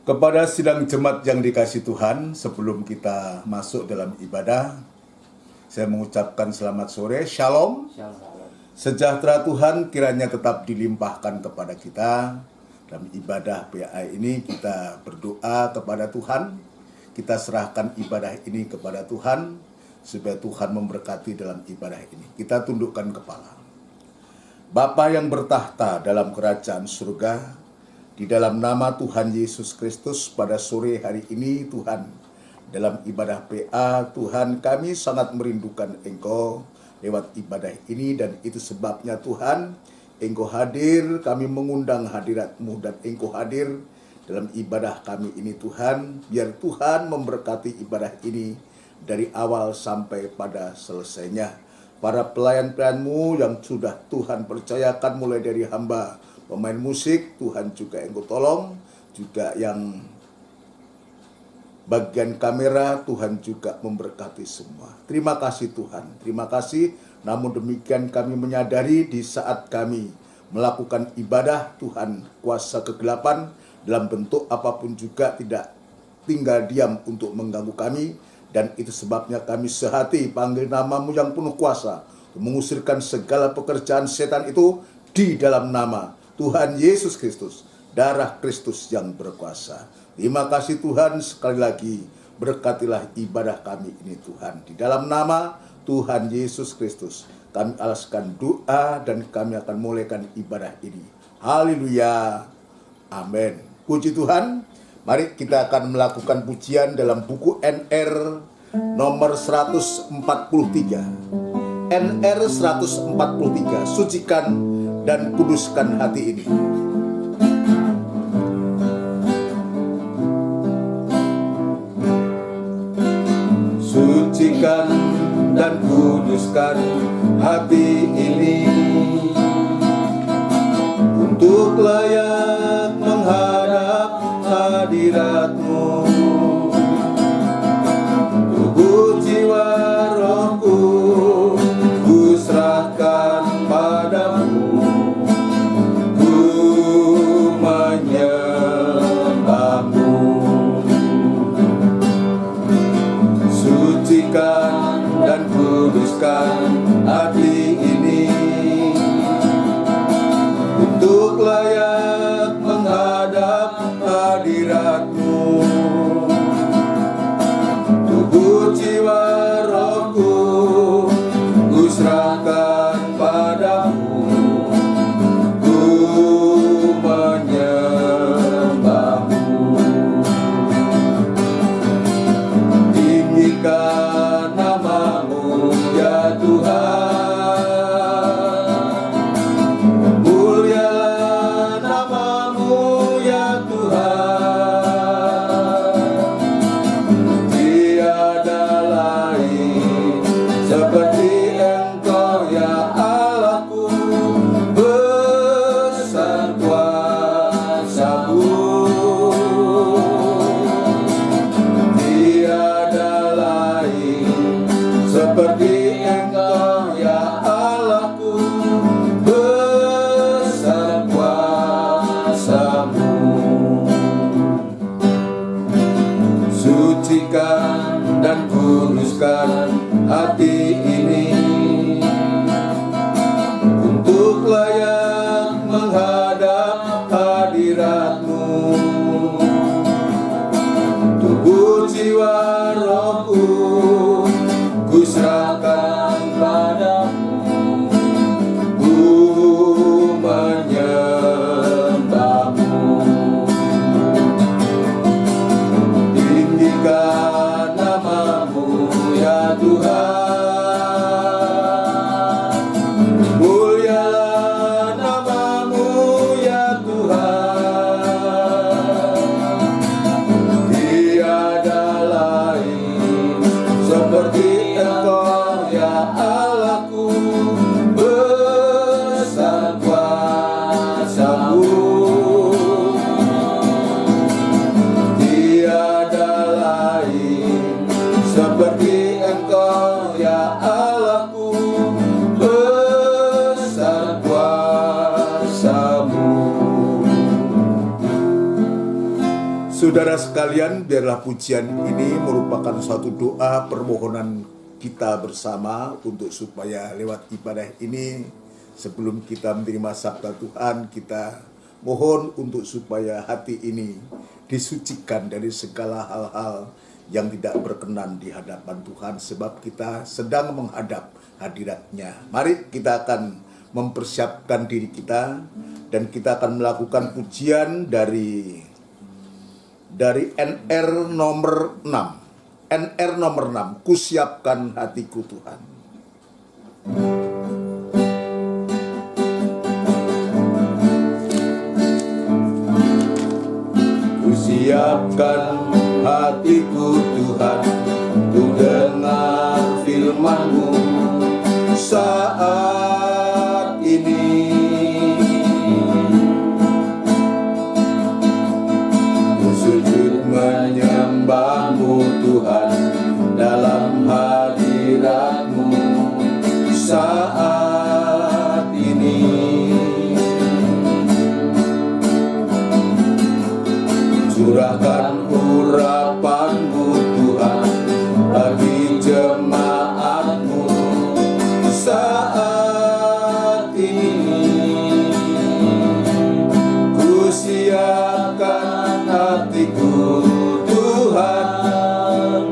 Kepada sidang jemaat yang dikasihi Tuhan, sebelum kita masuk dalam ibadah, saya mengucapkan selamat sore, Shalom. Sejahtera Tuhan kiranya tetap dilimpahkan kepada kita. Dalam ibadah PA ini kita berdoa kepada Tuhan, kita serahkan ibadah ini kepada Tuhan, supaya Tuhan memberkati dalam ibadah ini. Kita tundukkan kepala. Bapa yang bertahta dalam kerajaan surga, di dalam nama Tuhan Yesus Kristus pada sore hari ini Tuhan, dalam ibadah PA Tuhan kami sangat merindukan Engkau lewat ibadah ini, dan itu sebabnya Tuhan Engkau hadir, kami mengundang hadirat-Mu dan Engkau hadir dalam ibadah kami ini Tuhan. Biar Tuhan memberkati ibadah ini dari awal sampai pada selesainya. Para pelayan-pelayan-Mu yang sudah Tuhan percayakan mulai dari hamba pemain musik, Tuhan juga Engkau tolong, juga yang bagian kamera, Tuhan juga memberkati semua. Terima kasih Tuhan, terima kasih. Namun demikian kami menyadari di saat kami melakukan ibadah, Tuhan kuasa kegelapan dalam bentuk apapun juga tidak tinggal diam untuk mengganggu kami. Dan itu sebabnya kami sehati panggil nama-Mu yang penuh kuasa, mengusirkan segala pekerjaan setan itu di dalam nama Tuhan Yesus Kristus, darah Kristus yang berkuasa. Terima kasih Tuhan, sekali lagi berkatilah ibadah kami ini Tuhan. Di dalam nama Tuhan Yesus Kristus, kami alaskan doa dan kami akan mulaikan ibadah ini. Haleluya, amin. Puji Tuhan, mari kita akan melakukan pujian dalam buku NR nomor 143. NR 143, sucikan dan kuduskan hati ini. Sucikan dan kuduskan hati ini untuk layak menghadap hadirat-Mu. Tubuh jiwa rohku ku serahkan padamu. Sucikan dan kuduskan hati ini untuk layak menghadap hadirat-Mu. Tubuh jiwa rohku ku serahkan padamu. Ku menyembah-Mu. Tinggikan nama-Mu ya Tuhan, mulialah nama-Mu ya Tuhan. Tiada lain seperti Engkau ya Allahku, besar kuasa-Mu. Seperti Engkau ya Allahku, besar kuasa-Mu. Sucikan dan kuduskan hati ini untuk layak menghadap hadirat-Mu. Tubuh jiwa rohku ku serahkan padamu. Ku menyembah-Mu. Tinggikan nama-Mu ya Saudara sekalian, biarlah pujian ini merupakan suatu doa permohonan kita bersama untuk supaya lewat ibadah ini, sebelum kita menerima sabda Tuhan, kita mohon untuk supaya hati ini disucikan dari segala hal-hal yang tidak berkenan di hadapan Tuhan, sebab kita sedang menghadap hadirat-Nya. Mari kita akan mempersiapkan diri kita dan kita akan melakukan pujian dari NR nomor 6. NR nomor 6, Kusiapkan Hatiku Tuhan. Kusiapkan hatiku Tuhan, untuk dengar firman-Mu saat ini. Sujud menyembah-Mu Tuhan, dalam hadirat-Mu saat ini. Curahkan urapan-Mu Tuhan bagi jemaat-Mu saat ini. Kusiapkan hatiku Tuhan,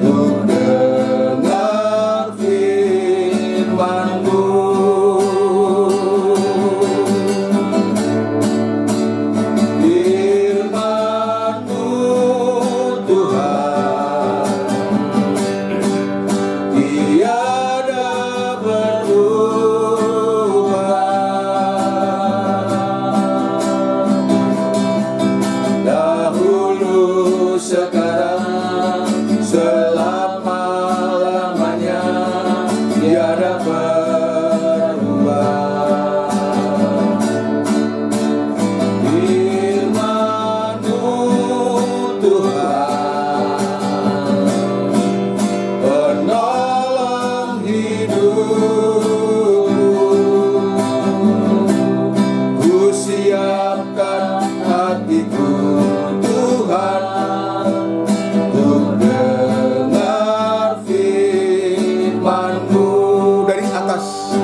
untuk dengar firman-Mu. Firman-Mu Tuhan, tiada berubah. Dahulu, sekarang, selama-lamanya, tiada berubah. Firman-Mu Tuhan, penolong hidupku. Kusiapkan hatiku Tuhan, untuk dengar firman-Mu. Dari atas.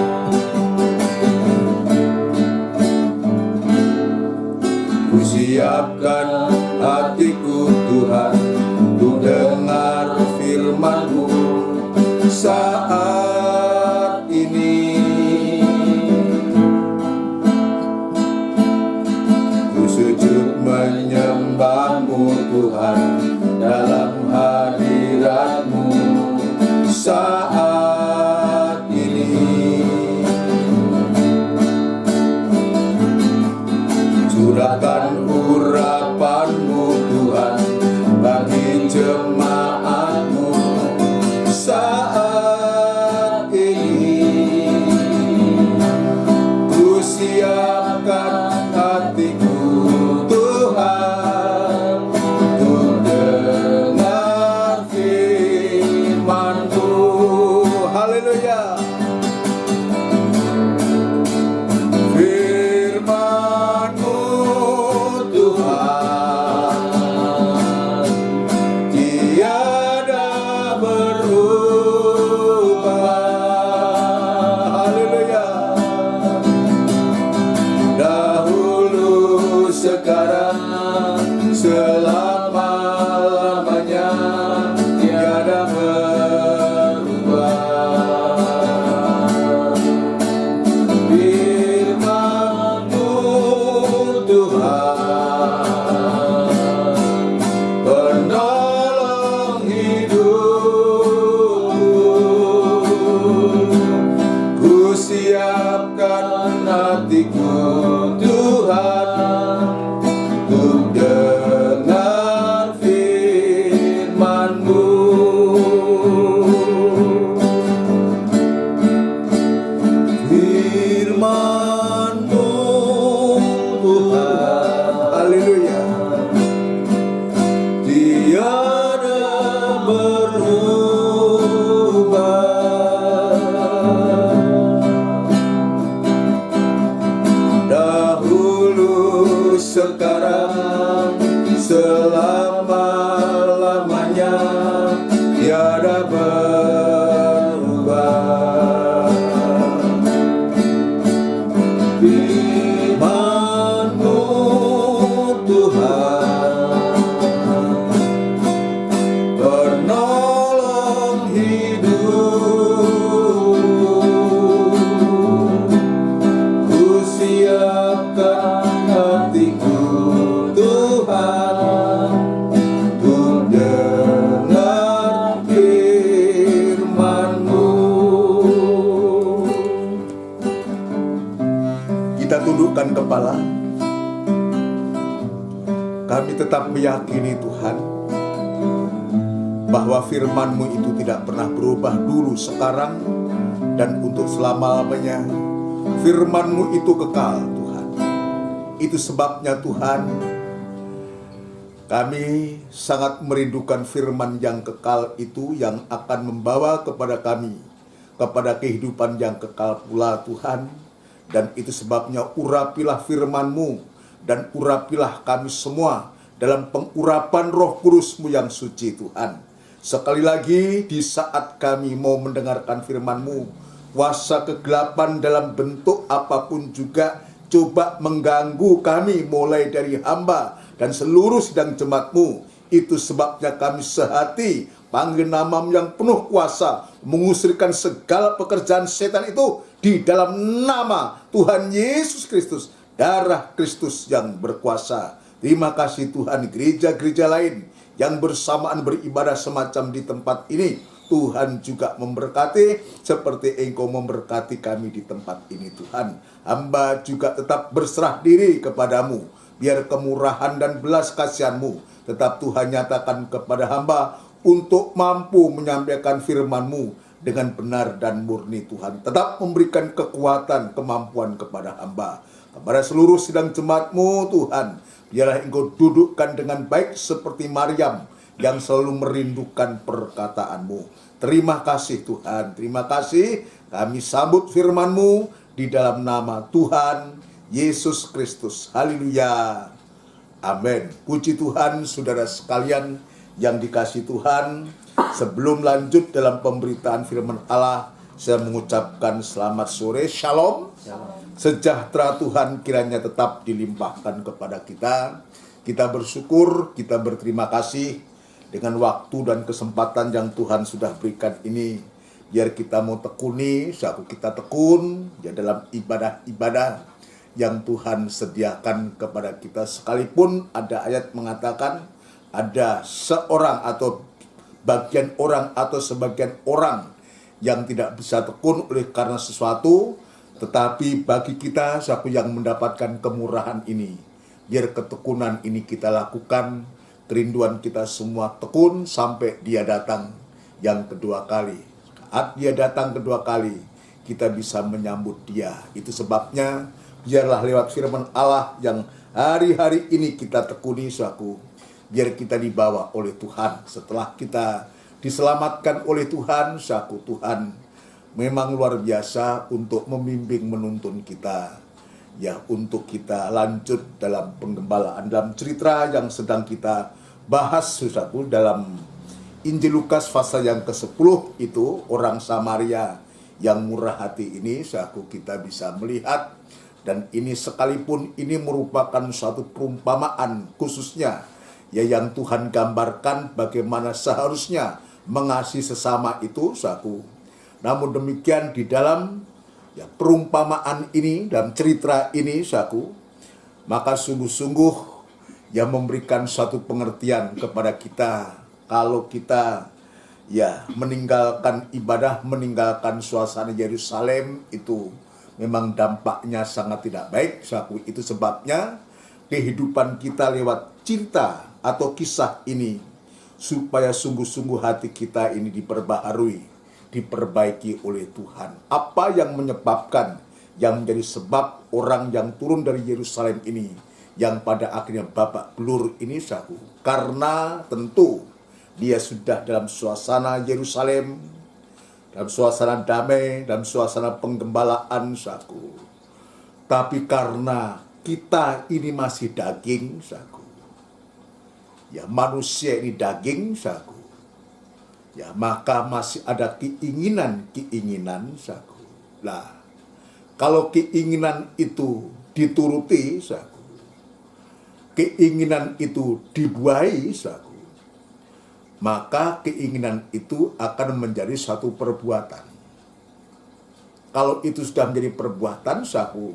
Kusiapkan hatiku Tuhan, untuk dengar firman-Mu saat ini. Ku sujud menyembah-Mu Tuhan, dalam hadirat-Mu saat ini. Curahkan urapan-Mu Tuhan bagi jemaat-Mu saat ini. Kusiapkan hatiku Tuhan, untuk dengar firman-Mu. Haleluya. Firman-Mu Tuhan, tiada berubah. Haleluya. Dahulu, sekarang, selama-lamanya, tiada berubah. Firman-Mu Tuhan, penolong hidupku. Kusiapkan hatiku Tuhan, untuk dengar firman-Mu. Firman-Mu Tuhan, haleluya, tiada berubah. Dahulu, sekarang, selama-lamanya tiada berubah. Firman-Mu Tuhan, penolong hidup, ku siapkan hatiku Tuhan untuk dengar firman-Mu. Kita tundukkan kepala. Kami tetap meyakini Tuhan bahwa firman-Mu itu tidak pernah berubah dulu, sekarang, dan untuk selama-lamanya. Firman-Mu itu kekal Tuhan. Itu sebabnya Tuhan, kami sangat merindukan firman yang kekal itu, yang akan membawa kepada kami kepada kehidupan yang kekal pula Tuhan. Dan itu sebabnya urapilah firman-Mu dan urapilah kami semua dalam pengurapan Roh Kudus-Mu yang suci Tuhan. Sekali lagi, di saat kami mau mendengarkan firman-Mu, kuasa kegelapan dalam bentuk apapun juga coba mengganggu kami, mulai dari hamba dan seluruh sidang jemaat-Mu. Itu sebabnya kami sehati panggil nama-Mu yang penuh kuasa, mengusirkan segala pekerjaan setan itu di dalam nama Tuhan Yesus Kristus, darah Kristus yang berkuasa. Terima kasih Tuhan, gereja-gereja lain yang bersamaan beribadah semacam di tempat ini, Tuhan juga memberkati seperti Engkau memberkati kami di tempat ini Tuhan. Hamba juga tetap berserah diri kepadamu, biar kemurahan dan belas kasihan-Mu tetap Tuhan nyatakan kepada hamba untuk mampu menyampaikan firman-Mu dengan benar dan murni Tuhan. Tetap memberikan kekuatan, kemampuan kepada hamba. Kepada seluruh sidang jemaat-Mu Tuhan, biarlah Engkau dudukkan dengan baik seperti Maryam yang selalu merindukan perkataan-Mu. Terima kasih Tuhan, terima kasih. Kami sambut firman-Mu di dalam nama Tuhan Yesus Kristus. Haleluya. Amin. Puji Tuhan, saudara sekalian yang dikasihi Tuhan. Sebelum lanjut dalam pemberitaan firman Allah, saya mengucapkan selamat sore, shalom. Sejahtera Tuhan kiranya tetap dilimpahkan kepada kita. Kita bersyukur, kita berterima kasih dengan waktu dan kesempatan yang Tuhan sudah berikan ini. Biar kita mau tekuni, suatu kita tekun ya dalam ibadah-ibadah yang Tuhan sediakan kepada kita. Sekalipun ada ayat mengatakan ada seorang atau bagian orang atau sebagian orang yang tidak bisa tekun oleh karena sesuatu, tetapi bagi kita suatu yang mendapatkan kemurahan ini, biar ketekunan ini kita lakukan, kerinduan kita semua tekun sampai Dia datang yang kedua kali. Saat Dia datang kedua kali, kita bisa menyambut Dia. Itu sebabnya biarlah lewat firman Allah yang hari-hari ini kita tekuni suatu, biar kita dibawa oleh Tuhan. Setelah kita diselamatkan oleh Tuhan, suatu Tuhan memang luar biasa untuk membimbing menuntun kita. Ya, untuk kita lanjut dalam penggembalaan, dalam cerita yang sedang kita bahas suatu dalam Injil Lukas pasal yang ke-10 itu, orang Samaria yang murah hati ini, suatu kita bisa melihat. Dan ini sekalipun ini merupakan suatu perumpamaan khususnya ya yang Tuhan gambarkan bagaimana seharusnya mengasihi sesama itu suatu. Namun demikian di dalam ya perumpamaan ini, dalam cerita ini suatu, maka sungguh-sungguh yang memberikan suatu pengertian kepada kita kalau kita ya meninggalkan ibadah, meninggalkan suasana Yerusalem itu memang dampaknya sangat tidak baik suatu. Itu sebabnya kehidupan kita lewat cerita atau kisah ini supaya sungguh-sungguh hati kita ini diperbaharui, diperbaiki oleh Tuhan. Apa yang menyebabkan, yang menjadi sebab orang yang turun dari Yerusalem ini, yang pada akhirnya babak belur ini suatu, karena tentu dia sudah dalam suasana Yerusalem, dalam suasana damai, dalam suasana penggembalaan suatu. Tapi karena kita ini masih daging suatu, Ya, manusia ini daging, saku. Ya, maka masih ada keinginan-keinginan, saku. Lah, kalau keinginan itu dituruti, saku, keinginan itu dibuai, saku, maka keinginan itu akan menjadi satu perbuatan. Kalau itu sudah menjadi perbuatan, saku,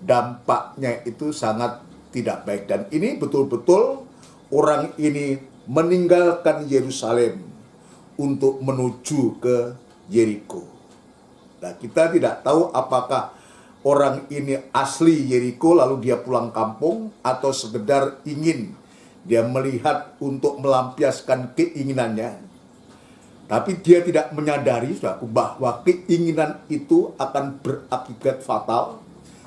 dampaknya itu sangat tidak baik. Dan ini betul-betul orang ini meninggalkan Yerusalem untuk menuju ke Yeriko. Nah, kita tidak tahu apakah orang ini asli Yeriko lalu dia pulang kampung, atau sekedar ingin dia melihat untuk melampiaskan keinginannya. Tapi dia tidak menyadari bahwa keinginan itu akan berakibat fatal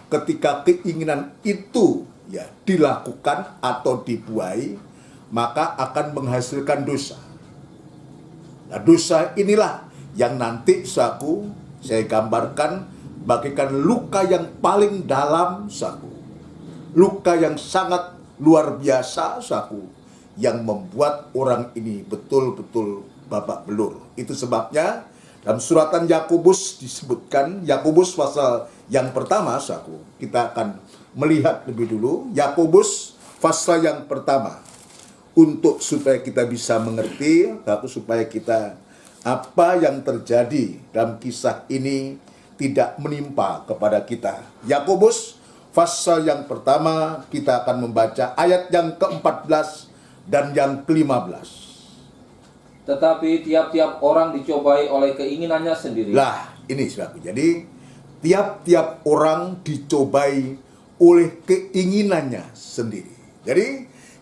ketika keinginan itu ya dilakukan atau dibuai, maka akan menghasilkan dosa. Nah, dosa inilah yang nanti saya gambarkan bagaikan luka yang paling dalam, luka yang sangat luar biasa, yang membuat orang ini betul-betul babak belur. Itu sebabnya dalam suratan Yakobus disebutkan, Yakobus pasal yang pertama, kita akan melihat lebih dulu Yakobus pasal yang pertama, untuk supaya kita bisa mengerti, supaya kita apa yang terjadi dalam kisah ini tidak menimpa kepada kita. Yakobus pasal yang pertama, kita akan membaca ayat yang ke-14 dan yang ke-15. Tetapi tiap-tiap orang dicobai oleh keinginannya sendiri. Lah, ini saudaraku. Jadi, tiap-tiap orang dicobai oleh keinginannya sendiri. Jadi,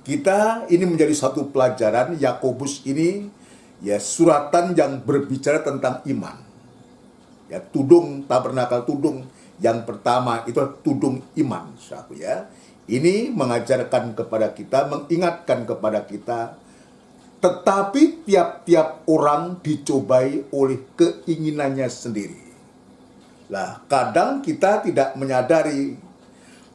kita ini menjadi satu pelajaran. Yakobus ini ya suratan yang berbicara tentang iman. Ya, tudung tabernakel, tudung yang pertama itu tudung iman, saudaraku ya. Ini mengajarkan kepada kita, mengingatkan kepada kita, tetapi tiap-tiap orang dicobai oleh keinginannya sendiri. Lah, kadang kita tidak menyadari.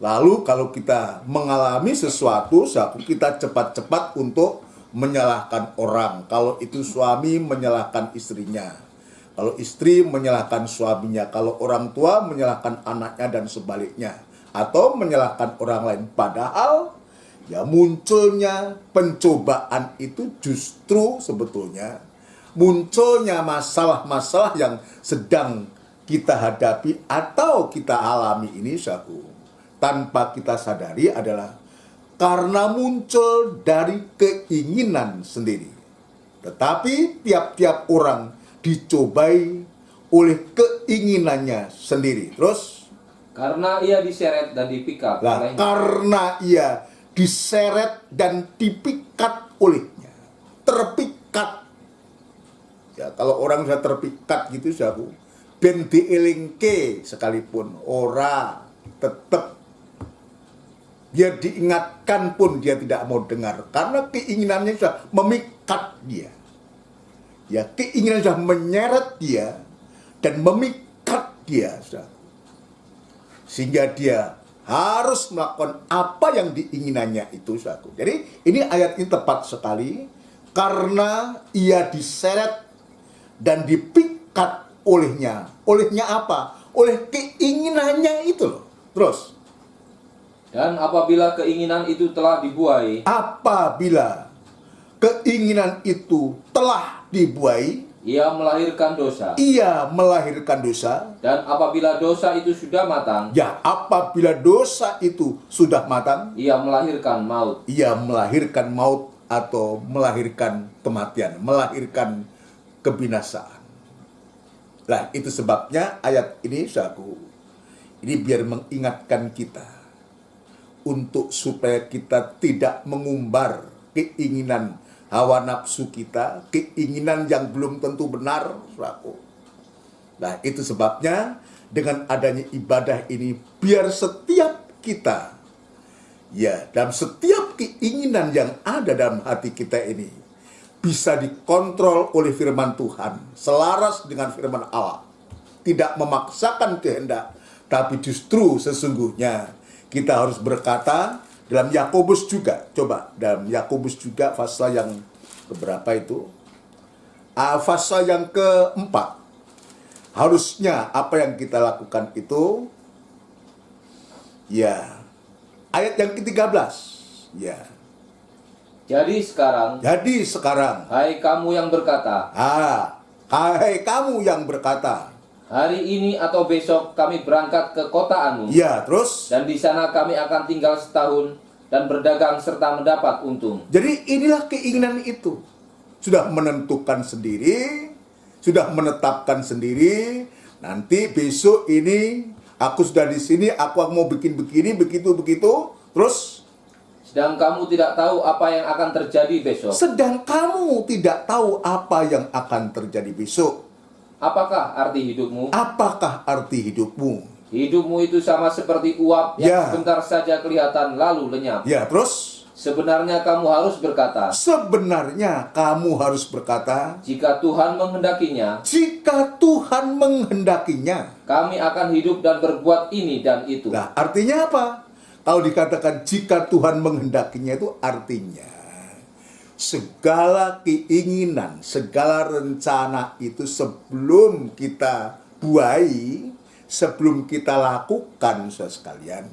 Lalu kalau kita mengalami sesuatu, kita cepat-cepat untuk menyalahkan orang. Kalau itu suami menyalahkan istrinya, kalau istri menyalahkan suaminya, kalau orang tua menyalahkan anaknya dan sebaliknya, atau menyalahkan orang lain. Padahal ya munculnya pencobaan itu justru sebetulnya munculnya masalah-masalah yang sedang kita hadapi atau kita alami ini, tanpa kita sadari adalah karena muncul dari keinginan sendiri. Tetapi tiap-tiap orang dicobai oleh keinginannya sendiri. Terus? Karena ia diseret dan dipikat olehnya. Karena ia diseret dan dipikat olehnya. Terpikat. Ya, kalau orang sudah terpikat gitu, ben dielingke sekalipun ora tetap dia diingatkan pun dia tidak mau dengar karena keinginannya sudah memikat dia. Ya, keinginan sudah menyeret dia dan memikat dia, sehingga dia harus melakukan apa yang diinginannya itu, Jadi ini ayat ini tepat sekali, karena ia diseret dan dipikat olehnya. Olehnya apa? Oleh keinginannya itu loh. Terus. Dan apabila keinginan itu telah dibuai. Apabila keinginan itu telah dibuai. Ia melahirkan dosa. Ia melahirkan dosa. Dan apabila dosa itu sudah matang. Ya, apabila dosa itu sudah matang. Ia melahirkan maut. Ia melahirkan maut atau melahirkan kematian. Melahirkan kebinasaan. Nah, itu sebabnya ayat ini, ini biar mengingatkan kita untuk supaya kita tidak mengumbar keinginan hawa nafsu kita, keinginan yang belum tentu benar, Nah, itu sebabnya dengan adanya ibadah ini, biar setiap kita, ya, dalam setiap keinginan yang ada dalam hati kita ini, bisa dikontrol oleh firman Tuhan, selaras dengan firman Allah. Tidak memaksakan kehendak, tapi justru sesungguhnya kita harus berkata Dalam Yakobus juga, coba dalam Yakobus juga pasal yang keberapa itu? Pasal yang keempat. Harusnya apa yang kita lakukan itu, ya, ayat yang ke-13, ya. Jadi sekarang, hai kamu yang berkata, hai kamu yang berkata, hari ini atau besok kami berangkat ke kota Anu, ya, terus, dan di sana kami akan tinggal setahun dan berdagang serta mendapat untung. jadi inilah keinginan itu. Sudah menentukan sendiri, sudah menetapkan sendiri. Nanti besok ini aku sudah di sini, aku mau bikin begini, begitu. Terus, sedang kamu tidak tahu apa yang akan terjadi besok. Sedang kamu tidak tahu apa yang akan terjadi besok. Apakah arti hidupmu? Apakah arti hidupmu? Hidupmu itu sama seperti uap yang Ya. sebentar saja kelihatan lalu lenyap. Ya, terus? Sebenarnya kamu harus berkata, Sebenarnya kamu harus berkata, jika Tuhan menghendakinya, jika Tuhan menghendakinya. kami akan hidup dan berbuat ini dan itu. Nah, artinya apa? Kalau dikatakan jika Tuhan menghendakinya, itu artinya segala keinginan, segala rencana itu sebelum kita buai, sebelum kita lakukan, saudara sekalian,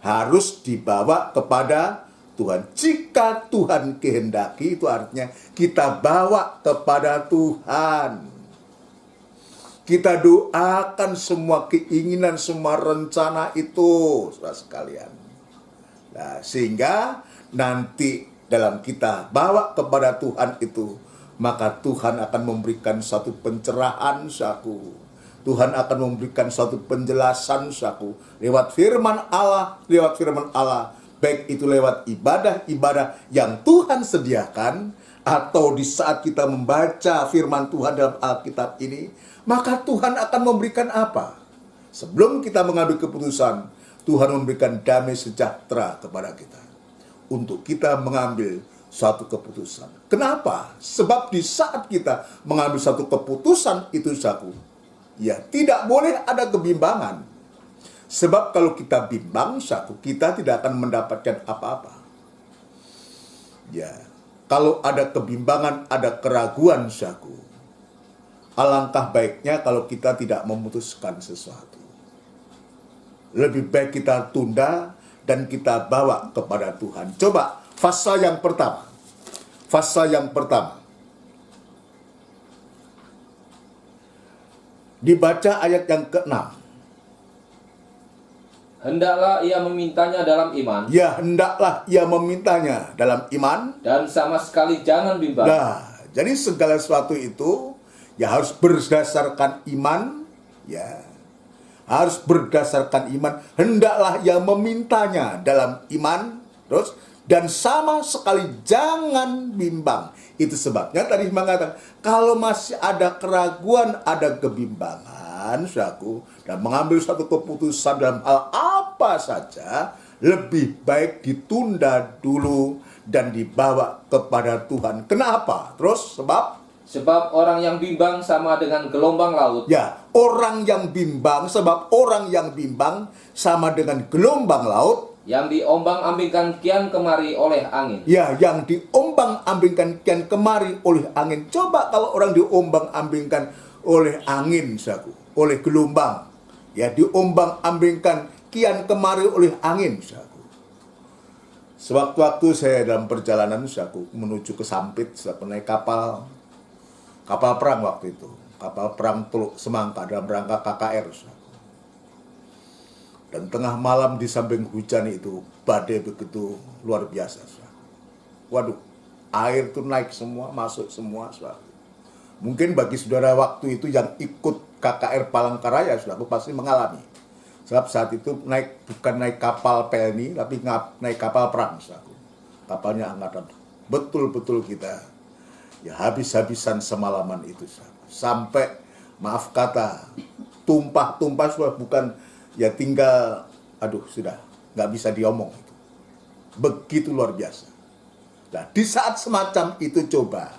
harus dibawa kepada Tuhan. Jika Tuhan kehendaki, itu artinya kita bawa kepada Tuhan. Kita doakan semua keinginan, semua rencana itu, saudara sekalian. Nah, sehingga nanti dalam kita bawa kepada Tuhan itu, maka Tuhan akan memberikan satu pencerahan, saku. Tuhan akan memberikan satu penjelasan, saku. Lewat firman Allah, baik itu lewat ibadah-ibadah yang Tuhan sediakan, atau di saat kita membaca firman Tuhan dalam Alkitab ini, maka Tuhan akan memberikan apa? Sebelum kita mengambil keputusan, Tuhan memberikan damai sejahtera kepada kita untuk kita mengambil suatu keputusan. Kenapa? Sebab di saat kita mengambil satu keputusan itu, saku, ya tidak boleh ada kebimbangan. Sebab kalau kita bimbang, saku, kita tidak akan mendapatkan apa-apa. Ya, kalau ada kebimbangan, ada keraguan, saku, alangkah baiknya kalau kita tidak memutuskan sesuatu. Lebih baik kita tunda dan kita bawa kepada Tuhan. Coba pasal yang pertama. Dibaca ayat yang ke-6. Hendaklah ia memintanya dalam iman. Ya, hendaklah ia memintanya dalam iman. Dan sama sekali jangan bimbang. Nah, jadi segala sesuatu itu ya harus berdasarkan iman, ya. Harus berdasarkan iman. Hendaklah ia memintanya dalam iman, terus, dan sama sekali jangan bimbang. Itu sebabnya tadi mengatakan, kalau masih ada keraguan, ada kebimbangan, saudaraku, dan mengambil satu keputusan dalam hal apa saja, lebih baik ditunda dulu dan dibawa kepada Tuhan. Kenapa? Terus, Sebab orang yang bimbang sama dengan gelombang laut. Ya, orang yang bimbang, sebab orang yang bimbang sama dengan gelombang laut. Yang diombang-ambingkan kian kemari oleh angin. Ya, yang diombang-ambingkan kian kemari oleh angin. Coba kalau orang diombang-ambingkan oleh angin, saku, oleh gelombang. Ya, diombang-ambingkan kian kemari oleh angin, saku. Sewaktu-waktu saya dalam perjalanan, saku, menuju ke Sampit, saya naik kapal perang waktu itu. Kapal perang Teluk Semangka dalam rangka KKR, saku. Dan tengah malam di samping hujan itu, badai begitu luar biasa, saudara. Waduh, air itu naik semua, masuk semua, saudara. Mungkin bagi saudara waktu itu yang ikut KKR Palangkaraya, saudara, pasti mengalami. Sebab saat itu bukan naik kapal pelni, tapi naik kapal perang, saudara. Kapalnya angkatan. Betul-betul kita ya habis-habisan semalaman itu, saudara. Sampai, maaf kata, tumpah-tumpah, saudara, bukan ya tinggal, sudah nggak bisa diomong itu. Begitu luar biasa. Nah, di saat semacam itu coba,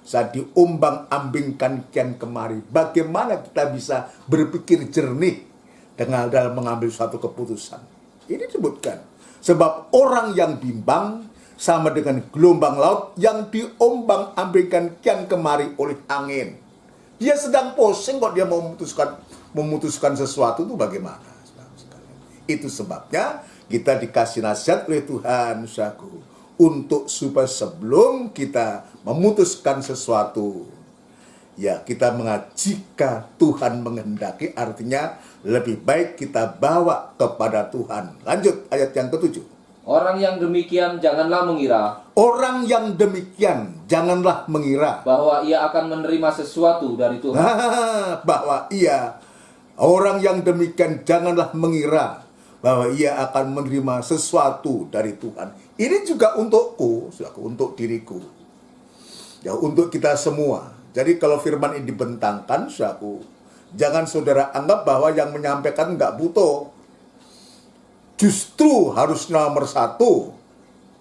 saat diombang-ambingkan kian kemari, bagaimana kita bisa berpikir jernih dengan dalam mengambil suatu keputusan. Ini disebutkan, Sebab orang yang bimbang sama dengan gelombang laut yang diombang-ambingkan kian kemari oleh angin. Dia sedang pusing kok dia memutuskan sesuatu itu bagaimana? Itu sebabnya kita dikasih nasihat oleh Tuhan, saudaraku, untuk supaya sebelum kita memutuskan sesuatu, ya kita jika Tuhan menghendaki, artinya lebih baik kita bawa kepada Tuhan. Lanjut ayat yang ke-7. Orang yang demikian janganlah mengira. Orang yang demikian janganlah mengira Bahwa ia akan menerima sesuatu dari Tuhan. bahwa orang yang demikian janganlah mengira bahwa ia akan menerima sesuatu dari Tuhan. Ini juga untukku, untuk diriku, ya, untuk kita semua. Jadi kalau firman ini dibentangkan, jangan saudara anggap bahwa yang menyampaikan nggak butuh. Justru harus nomor satu.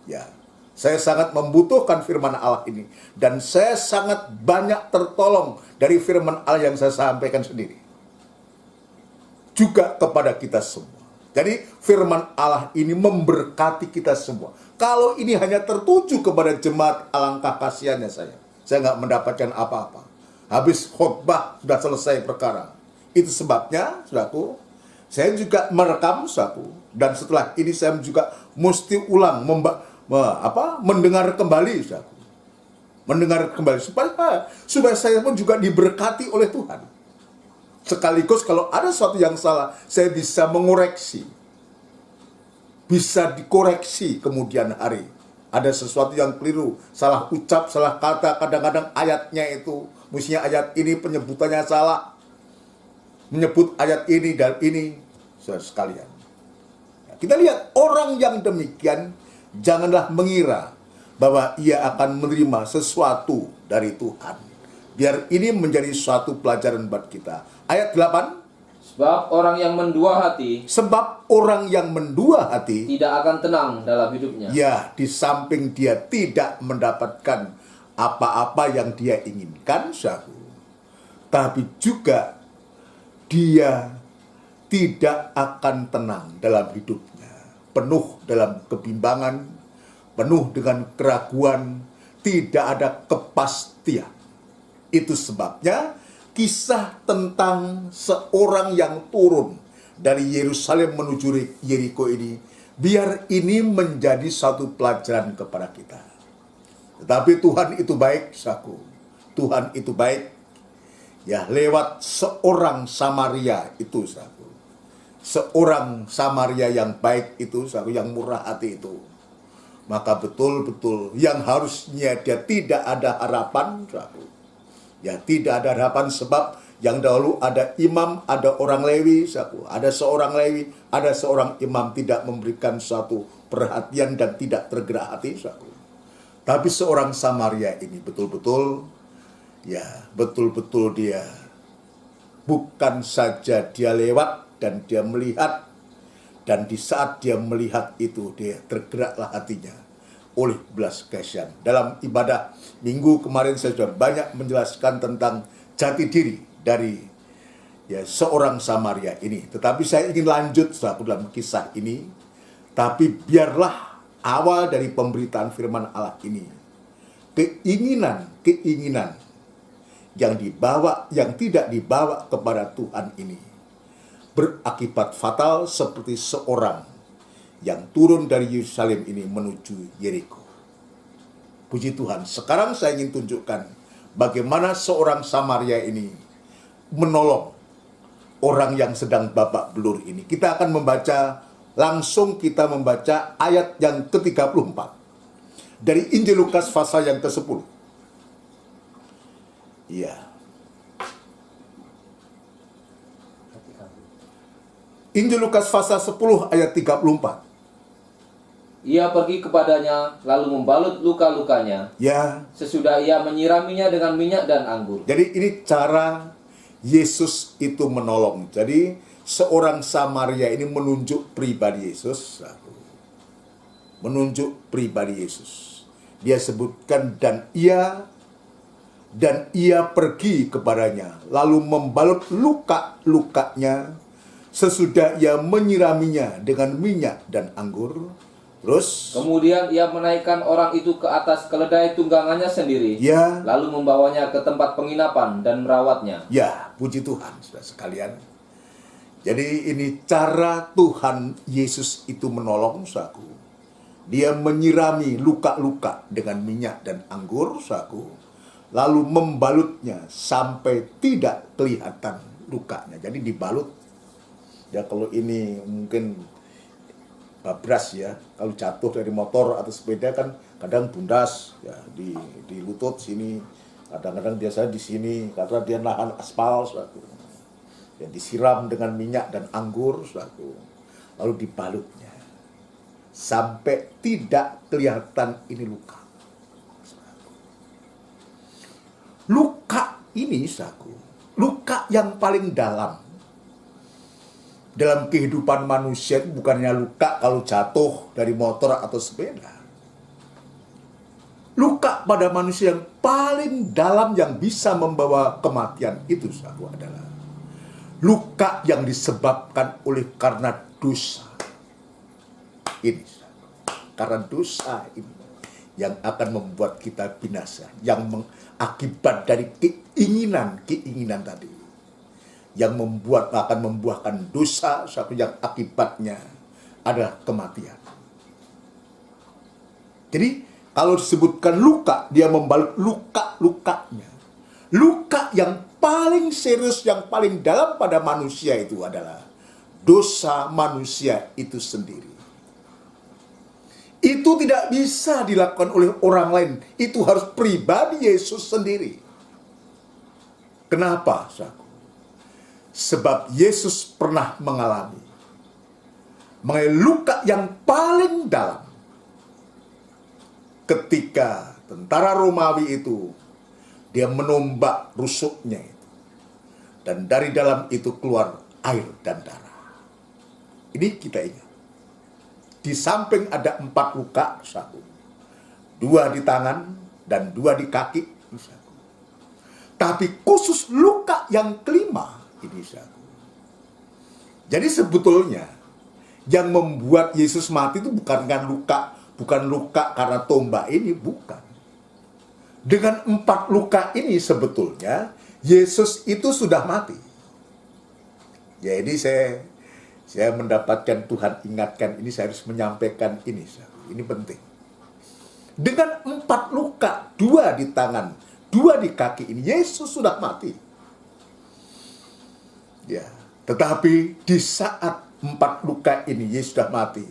Ya, saya sangat membutuhkan firman Allah ini, dan saya sangat banyak tertolong dari firman Allah yang saya sampaikan sendiri, juga kepada kita semua. Jadi firman Allah ini memberkati kita semua. Kalau ini hanya tertuju kepada jemaat, alangkah kasihannya saya nggak mendapatkan apa-apa. Habis khotbah sudah selesai perkara. Itu sebabnya, saudaraku, saya juga merekam, saudaraku, dan setelah ini saya juga mesti ulang mendengar kembali, saudaraku. Mendengar kembali supaya saya pun juga diberkati oleh Tuhan. Sekaligus kalau ada sesuatu yang salah, saya bisa mengoreksi. Bisa dikoreksi kemudian hari. Ada sesuatu yang keliru, salah ucap, salah kata, kadang-kadang ayatnya itu, mestinya ayat ini penyebutannya salah. Menyebut ayat ini dan ini, saudara sekalian. Kita lihat, orang yang demikian janganlah mengira bahwa ia akan menerima sesuatu dari Tuhan. Biar ini menjadi suatu pelajaran buat kita. Ayat 8. Sebab orang yang mendua hati tidak akan tenang dalam hidupnya. Ya, di samping dia tidak mendapatkan apa-apa yang dia inginkan, tapi juga dia tidak akan tenang dalam hidupnya. Penuh dalam kebimbangan, penuh dengan keraguan, tidak ada kepastian. Itu sebabnya kisah tentang seorang yang turun dari Yerusalem menuju Yeriko ini, biar ini menjadi satu pelajaran kepada kita. Tetapi Tuhan itu baik, Tuhan itu baik. Ya, lewat seorang Samaria itu, seorang Samaria yang baik itu, yang murah hati itu. Maka betul-betul yang harusnya dia tidak ada harapan, ya, tidak ada harapan, sebab yang dahulu ada imam, ada orang Lewi, ada seorang Lewi, ada seorang imam, tidak memberikan suatu perhatian dan tidak tergerak hati, Tapi seorang Samaria ini betul-betul, ya, betul-betul dia bukan saja dia lewat dan dia melihat, dan di saat dia melihat itu dia tergeraklah hatinya oleh belas kasihan. Dalam ibadah minggu kemarin saya sudah banyak menjelaskan tentang jati diri dari seorang Samaria ini. Tetapi saya ingin lanjut dalam kisah ini. Tapi biarlah awal dari pemberitaan firman Allah ini, keinginan yang tidak dibawa kepada Tuhan ini berakibat fatal seperti seorang yang turun dari Yerusalem ini menuju Yeriko. Puji Tuhan, sekarang saya ingin tunjukkan bagaimana seorang Samaria ini menolong orang yang sedang babak belur ini. Kita akan membaca, langsung kita membaca ayat yang ke-34 dari Injil Lukas pasal yang ke-10. Iya. Injil Lukas pasal 10 ayat 34. Ia pergi kepadanya, lalu membalut luka-lukanya. Ya. Sesudah ia menyiraminya dengan minyak dan anggur. Jadi ini cara Yesus itu menolong. Jadi seorang Samaria ini menunjuk pribadi Yesus. Menunjuk pribadi Yesus. Dia sebutkan dan ia pergi kepadanya, lalu membalut luka-lukanya. Sesudah ia menyiraminya dengan minyak dan anggur, Terus Kemudian ia menaikkan orang itu ke atas keledai tunggangannya sendiri, ya, lalu membawanya ke tempat penginapan dan merawatnya. ya, puji Tuhan, saudara sekalian. Jadi ini cara Tuhan Yesus itu menolong, saudaraku. Dia menyirami luka-luka dengan minyak dan anggur, saudaraku. Lalu membalutnya sampai tidak kelihatan lukanya. Jadi dibalut. Ya kalau ini mungkin babras ya, kalau jatuh dari motor atau sepeda kan kadang bundas ya di lutut sini, kadang-kadang biasa di sini karena dia nahan aspal, saudaraku. Ya, disiram dengan minyak dan anggur, saudaraku. Lalu dibalutnya sampai tidak kelihatan ini luka. Luka ini, saudaraku, luka yang paling dalam kehidupan manusia itu bukannya luka kalau jatuh dari motor atau sepeda. Luka pada manusia yang paling dalam yang bisa membawa kematian itu, saudaraku, adalah luka yang disebabkan oleh karena dosa. Ini, saudaraku. Karena dosa ini yang akan membuat kita binasa, yang mengakibat dari keinginan tadi, yang akan membuahkan dosa, satu yang akibatnya adalah kematian. Jadi kalau disebutkan luka, dia membalut luka-lukanya. Luka yang paling serius, yang paling dalam pada manusia itu adalah dosa manusia itu sendiri. Itu tidak bisa dilakukan oleh orang lain. Itu harus pribadi Yesus sendiri. Kenapa, saudaraku? Sebab Yesus pernah mengalami luka yang paling dalam ketika tentara Romawi itu dia menombak rusuknya itu, dan dari dalam itu keluar air dan darah. Ini kita ingat. Di samping ada 4 luka, 2 di tangan dan 2 di kaki. Tapi khusus luka yang kelima ini, saudaraku. Jadi sebetulnya yang membuat Yesus mati itu bukan luka karena tombak ini, bukan. Dengan 4 luka ini sebetulnya Yesus itu sudah mati. Jadi saya mendapatkan Tuhan ingatkan ini, saya harus menyampaikan ini, saudaraku. Ini penting. Dengan 4 luka, 2 di tangan, 2 di kaki ini, Yesus sudah mati. Ya, tetapi di saat 4 luka ini Yesus sudah mati,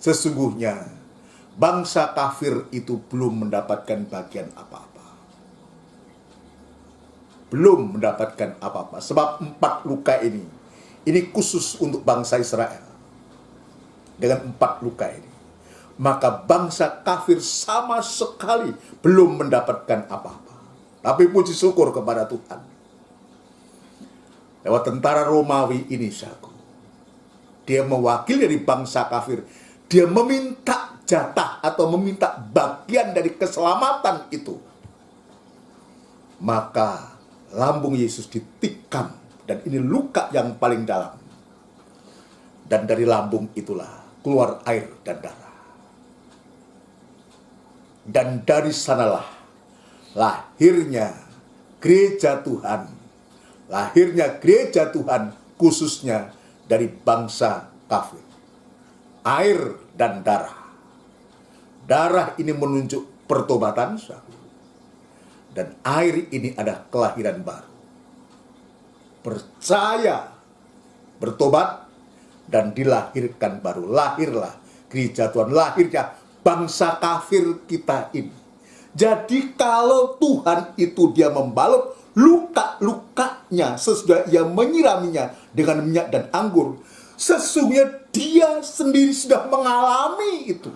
sesungguhnya bangsa kafir itu belum mendapatkan bagian apa-apa. Belum mendapatkan apa-apa. Sebab 4 luka ini khusus untuk bangsa Israel. Dengan 4 luka ini, maka bangsa kafir sama sekali belum mendapatkan apa-apa. Tapi puji syukur kepada Tuhan, lewat tentara Romawi ini, saudaraku, dia mewakili dari bangsa kafir. Dia meminta jatah atau meminta bagian dari keselamatan itu. Maka lambung Yesus ditikam, dan ini luka yang paling dalam. Dan dari lambung itulah keluar air dan darah. Dan dari sanalah lahirnya gereja Tuhan. Lahirnya gereja Tuhan khususnya dari bangsa kafir. Air dan darah. Darah ini menunjuk pertobatan, saudaraku. Dan air ini adalah kelahiran baru. Percaya, bertobat, dan dilahirkan baru. Lahirlah gereja Tuhan, lahirnya bangsa kafir kita ini. Jadi kalau Tuhan itu dia membalut luka-lukanya sesudah ia menyiraminya dengan minyak dan anggur, sesungguhnya dia sendiri sudah mengalami itu.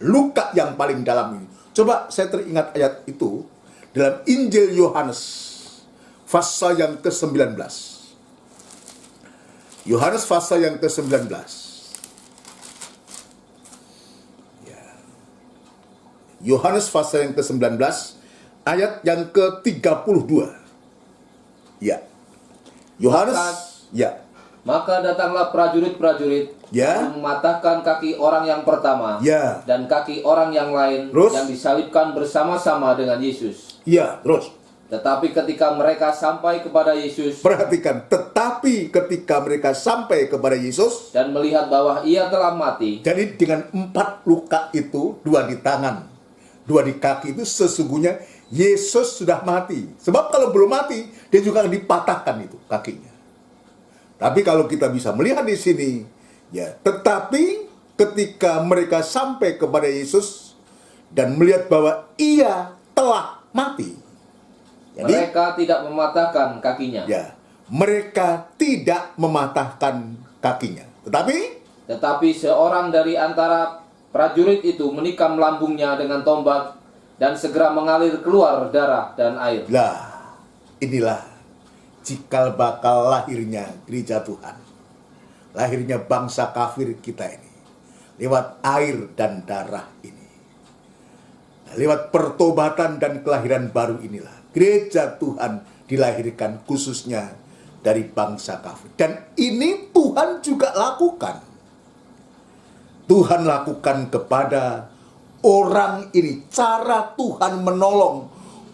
Luka yang paling dalam ini. Coba saya teringat ayat itu dalam Injil Yohanes pasal yang ke-19. Yohanes pasal yang ke-19. Yohanes pasal yang ke-19 ayat yang ke-32. Ya. Yohanes, ya. Maka datanglah prajurit-prajurit Ya. lalu mematahkan kaki orang yang pertama Ya. dan kaki orang yang lain Terus? yang disalibkan bersama-sama dengan Yesus. Ya, terus. Tetapi ketika mereka sampai kepada Yesus Perhatikan, tetapi ketika mereka sampai kepada Yesus, dan melihat bahwa ia telah mati, jadi dengan 4 luka itu, 2 di tangan, 2 di kaki itu sesungguhnya Yesus sudah mati. Sebab kalau belum mati, dia juga akan dipatahkan itu kakinya. Tapi kalau kita bisa melihat di sini, ya, tetapi ketika mereka sampai kepada Yesus dan melihat bahwa ia telah mati. Jadi, mereka tidak mematahkan kakinya. ya, mereka tidak mematahkan kakinya. Tetapi seorang dari antara prajurit itu menikam lambungnya dengan tombak dan segera mengalir keluar darah dan air. lah, inilah cikal bakal lahirnya gereja Tuhan. Lahirnya bangsa kafir kita ini. Lewat air dan darah ini. Nah, lewat pertobatan dan kelahiran baru inilah gereja Tuhan dilahirkan khususnya dari bangsa kafir. Dan ini Tuhan juga lakukan. Tuhan lakukan kepada orang ini. Cara Tuhan menolong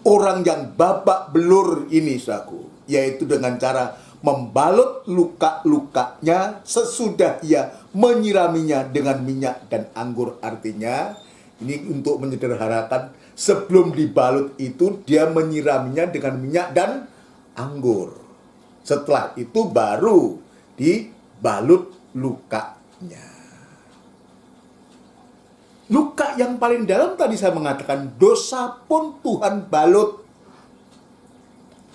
orang yang babak belur ini, saudaraku, yaitu dengan cara membalut luka-lukanya sesudah ia menyiraminya dengan minyak dan anggur. Artinya, ini untuk menyederhanakan, sebelum dibalut itu dia menyiraminya dengan minyak dan anggur. Setelah itu baru dibalut lukanya. Luka yang paling dalam tadi saya mengatakan, dosa pun Tuhan balut.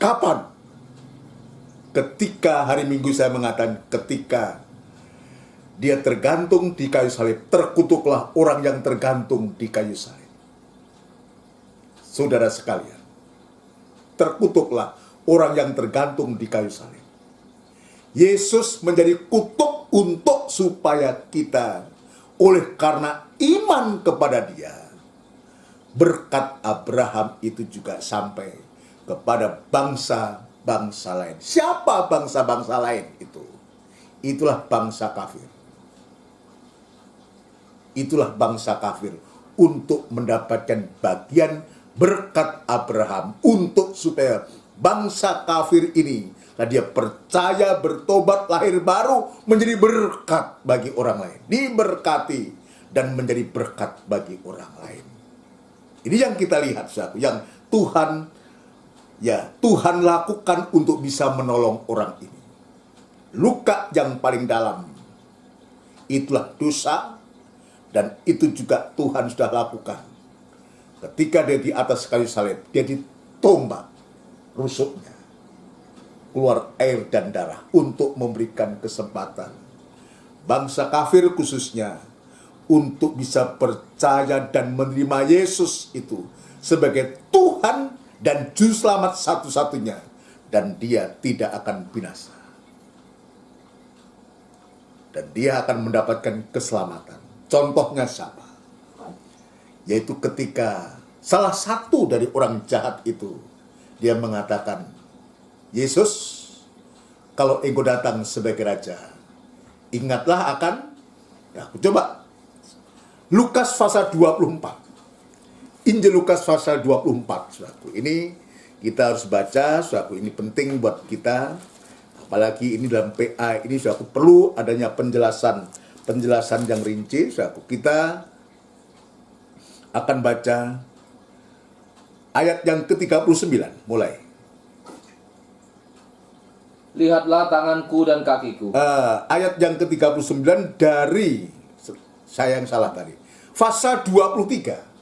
Kapan? Ketika hari Minggu saya mengatakan, ketika dia tergantung di kayu salib, terkutuklah orang yang tergantung di kayu salib. Saudara sekalian, terkutuklah orang yang tergantung di kayu salib. Yesus menjadi kutuk untuk supaya kita, oleh karena iman kepada dia, berkat Abraham itu juga sampai kepada bangsa-bangsa lain. Siapa bangsa-bangsa lain itu? Itulah bangsa kafir. Itulah bangsa kafir untuk mendapatkan bagian berkat Abraham, untuk supaya bangsa kafir ini, dia percaya, bertobat, lahir baru, menjadi berkat bagi orang lain, diberkati dan menjadi berkat bagi orang lain. Ini yang kita lihat, saudara, yang Tuhan lakukan untuk bisa menolong orang ini. Luka yang paling dalam itulah dosa, dan itu juga Tuhan sudah lakukan. Ketika dia di atas kayu salib, dia ditombak rusuknya, keluar air dan darah untuk memberikan kesempatan bangsa kafir khususnya untuk bisa percaya dan menerima Yesus itu sebagai Tuhan dan Juru Selamat satu-satunya, dan dia tidak akan binasa. Dan dia akan mendapatkan keselamatan. Contohnya siapa? Yaitu ketika salah satu dari orang jahat itu, dia mengatakan, Yesus, kalau engkau datang sebagai raja, ingatlah akan, coba, Lukas pasal 24. Injil Lukas pasal 24, saudaraku. Ini kita harus baca, saudaraku. Ini penting buat kita. Apalagi ini dalam PA, ini saudaraku, perlu adanya penjelasan yang rinci, saudaraku. Kita akan baca ayat yang ke-39, mulai. Lihatlah tanganku dan kakiku. Ayat yang ke-39 dari, saya yang salah tadi, pasal 23.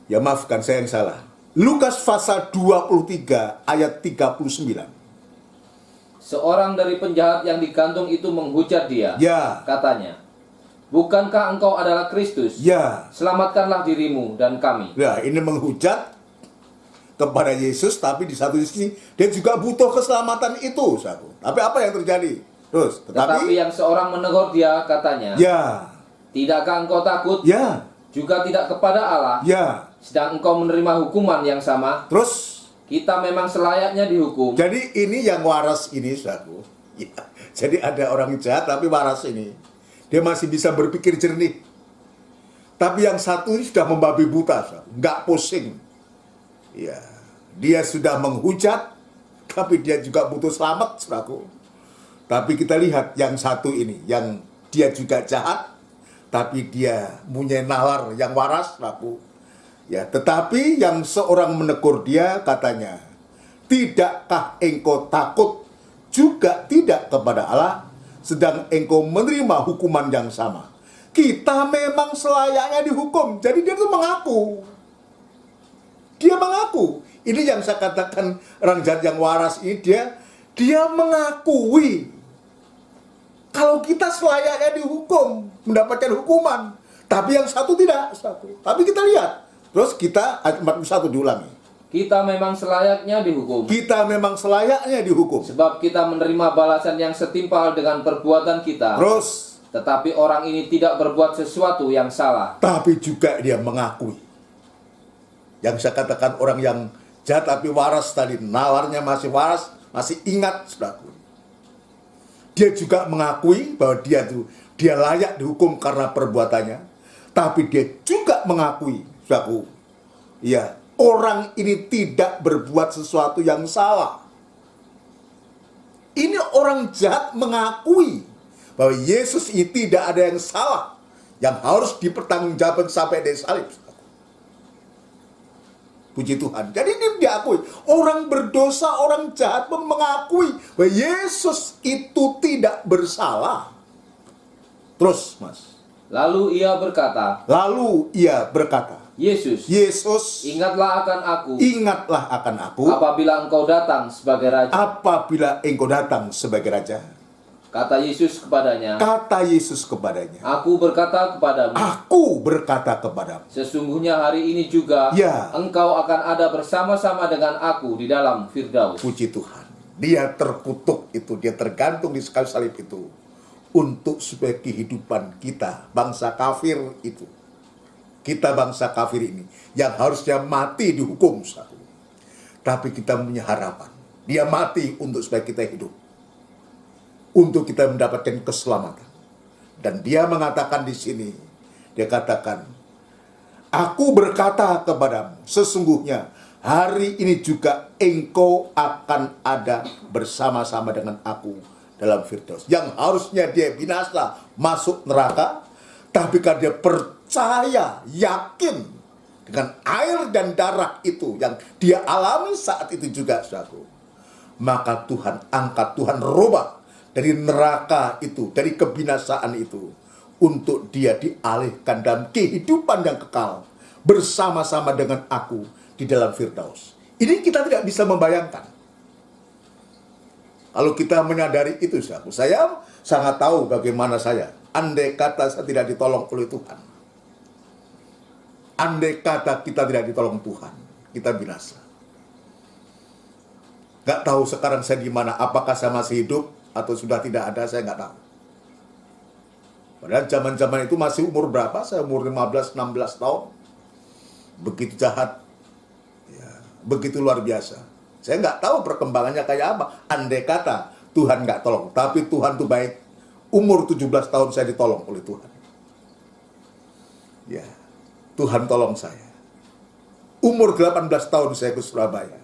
Ya maafkan, saya yang salah. Lukas pasal 23 ayat 39. Seorang dari penjahat yang digantung itu menghujat dia. Ya. Katanya, bukankah engkau adalah Kristus? Ya. Selamatkanlah dirimu dan kami. Ya, ini menghujat kepada Yesus, tapi di satu sisi dia juga butuh keselamatan itu, saudara. Tapi apa yang terjadi? Terus, tetapi yang seorang menegur dia, katanya, ya, tidakkah engkau takut? Ya. Juga tidak kepada Allah? Ya. Sedang engkau menerima hukuman yang sama? Terus, kita memang selayaknya dihukum. jadi ini yang waras ini, saudara. Ya. Jadi ada orang jahat tapi waras ini. Dia masih bisa berpikir jernih. Tapi yang satu ini sudah membabi buta, nggak pusing. Ya, dia sudah menghujat, tapi dia juga butuh selamat, saudaraku. Tapi kita lihat yang satu ini, yang dia juga jahat, tapi dia punya nalar yang waras, saudaraku. Ya, tetapi yang seorang menegur dia katanya, tidakkah engkau takut juga tidak kepada Allah, sedang engkau menerima hukuman yang sama? Kita memang selayaknya dihukum. Jadi dia tuh mengaku. Dia mengaku. Ini yang saya katakan orang jahat yang waras ini, dia mengakui kalau kita selayaknya dihukum, mendapatkan hukuman. Tapi yang satu tidak. Tapi kita lihat. Terus kita ayat 41 diulangi. Kita memang selayaknya dihukum. Kita memang selayaknya dihukum. Sebab kita menerima balasan yang setimpal dengan perbuatan kita. Terus, Tetapi orang ini tidak berbuat sesuatu yang salah. tapi juga dia mengakui. Yang saya katakan orang yang jahat tapi waras tadi, nalarnya masih waras, masih ingat, saudaraku. Dia juga mengakui bahwa dia layak dihukum karena perbuatannya. Tapi dia juga mengakui, saudaraku, ya, orang ini tidak berbuat sesuatu yang salah. Ini orang jahat mengakui bahwa Yesus ini tidak ada yang salah, yang harus dipertanggungjawabkan sampai di salib. Puji Tuhan. Jadi ini diakui. Orang berdosa, orang jahat pun mengakui bahwa Yesus itu tidak bersalah. Terus, Mas. Lalu ia berkata, Yesus, ingatlah akan aku apabila engkau datang sebagai raja. Kata Yesus kepadanya, Aku berkata kepadamu, sesungguhnya hari ini juga engkau akan ada bersama-sama dengan aku di dalam Firdaus. Puji Tuhan. Dia terkutuk itu, dia tergantung di kayu salib itu. Untuk supaya kehidupan kita, bangsa kafir itu. Kita bangsa kafir ini, yang harusnya mati dihukum satu. Tapi kita punya harapan. Dia mati untuk supaya kita hidup. Untuk kita mendapatkan keselamatan. Dan dia mengatakan di sini, dia katakan, Aku berkata kepadamu, sesungguhnya hari ini juga engkau akan ada bersama-sama dengan aku dalam Firdaus. Yang harusnya dia binasa, masuk neraka, tapi karena dia percaya, yakin dengan air dan darah itu yang dia alami saat itu juga, saudaraku, maka Tuhan angkat, Tuhan rubah dari neraka itu, dari kebinasaan itu, untuk dia dialihkan dalam kehidupan yang kekal bersama-sama dengan aku di dalam Firdaus. Ini kita tidak bisa membayangkan. Kalau kita menyadari itu, saya sangat tahu bagaimana saya. Andai kata saya tidak ditolong oleh Tuhan. Andai kata kita tidak ditolong Tuhan, kita binasa. Gak tahu sekarang saya di mana. Apakah saya masih hidup atau sudah tidak ada, saya nggak tahu. Padahal zaman-zaman itu masih umur berapa? Saya umur 15-16 tahun. Begitu jahat, ya, begitu luar biasa. Saya nggak tahu perkembangannya kayak apa. Andai kata Tuhan nggak tolong. Tapi Tuhan tuh baik. Umur 17 tahun saya ditolong oleh Tuhan. Ya, Tuhan tolong saya. Umur 18 tahun saya ke Surabaya.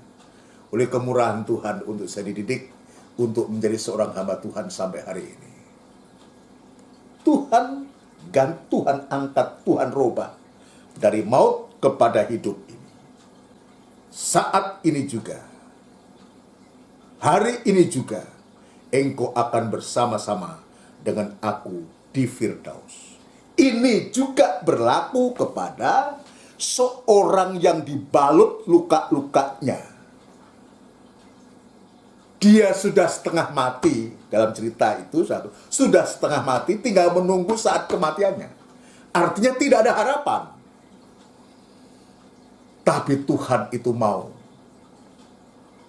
Oleh kemurahan Tuhan untuk saya dididik untuk menjadi seorang hamba Tuhan sampai hari ini. Tuhan angkat, Tuhan robah dari maut kepada hidup ini. Saat ini juga, hari ini juga, engkau akan bersama-sama dengan aku di Firdaus. Ini juga berlaku kepada seorang yang dibalut luka-lukanya. Dia sudah setengah mati, dalam cerita itu sudah setengah mati, tinggal menunggu saat kematiannya. Artinya tidak ada harapan. Tapi Tuhan itu mau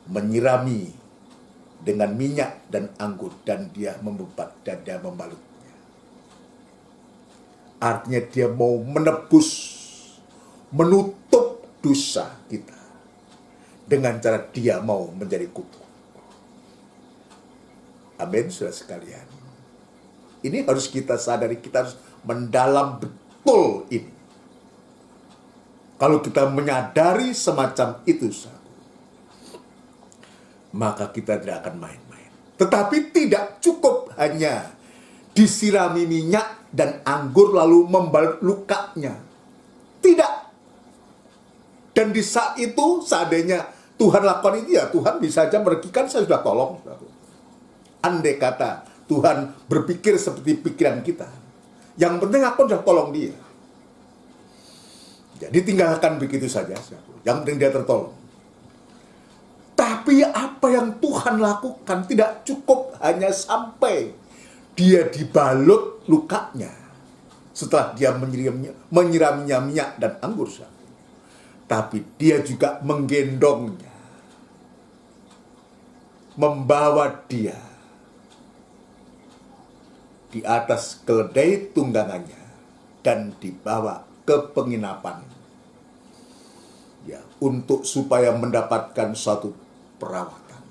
menyirami dengan minyak dan anggur, dan dia membalutnya. Artinya dia mau menebus, menutup dosa kita dengan cara dia mau menjadi kutuk. Amin, saudara sekalian. Ini harus kita sadari, kita harus mendalam betul ini. Kalau kita menyadari semacam itu, maka kita tidak akan main-main. Tetapi tidak cukup hanya disirami minyak dan anggur lalu membalut lukanya. Tidak. Dan di saat itu, seandainya Tuhan lakukan itu, ya Tuhan bisa saja meregikan, saya sudah tolong. Andai kata Tuhan berpikir seperti pikiran kita, yang penting aku sudah tolong dia. Jadi tinggalkan begitu saja, yang penting dia tertolong. Tapi apa yang Tuhan lakukan tidak cukup hanya sampai dia dibalut lukanya setelah dia menyiraminya minyak dan anggur. Tapi dia juga menggendongnya, membawa dia di atas keledai tunggangannya dan dibawa ke penginapan, ya, untuk supaya mendapatkan suatu perawatan.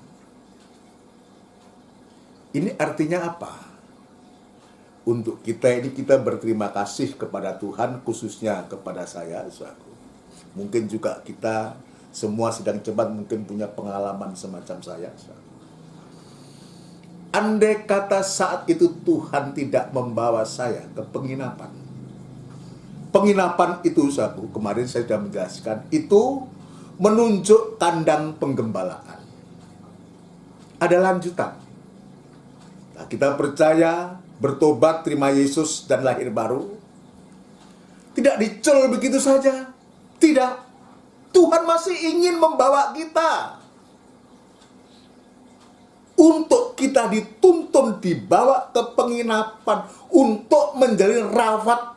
Ini artinya apa? Untuk kita ini, kita berterima kasih kepada Tuhan, khususnya kepada saya, saudaraku. Mungkin juga kita semua sedang cepat mungkin punya pengalaman semacam saya, saudaraku. Andai kata saat itu Tuhan tidak membawa saya ke penginapan. Penginapan itu, saudaraku, kemarin saya sudah menjelaskan, itu menunjuk kandang penggembalaan. Ada lanjutan. Nah, kita percaya, bertobat, terima Yesus, dan lahir baru. Tidak dicel begitu saja. Tidak. Tuhan masih ingin membawa kita. Untuk kita dituntun, dibawa ke penginapan. Untuk menjadi rawat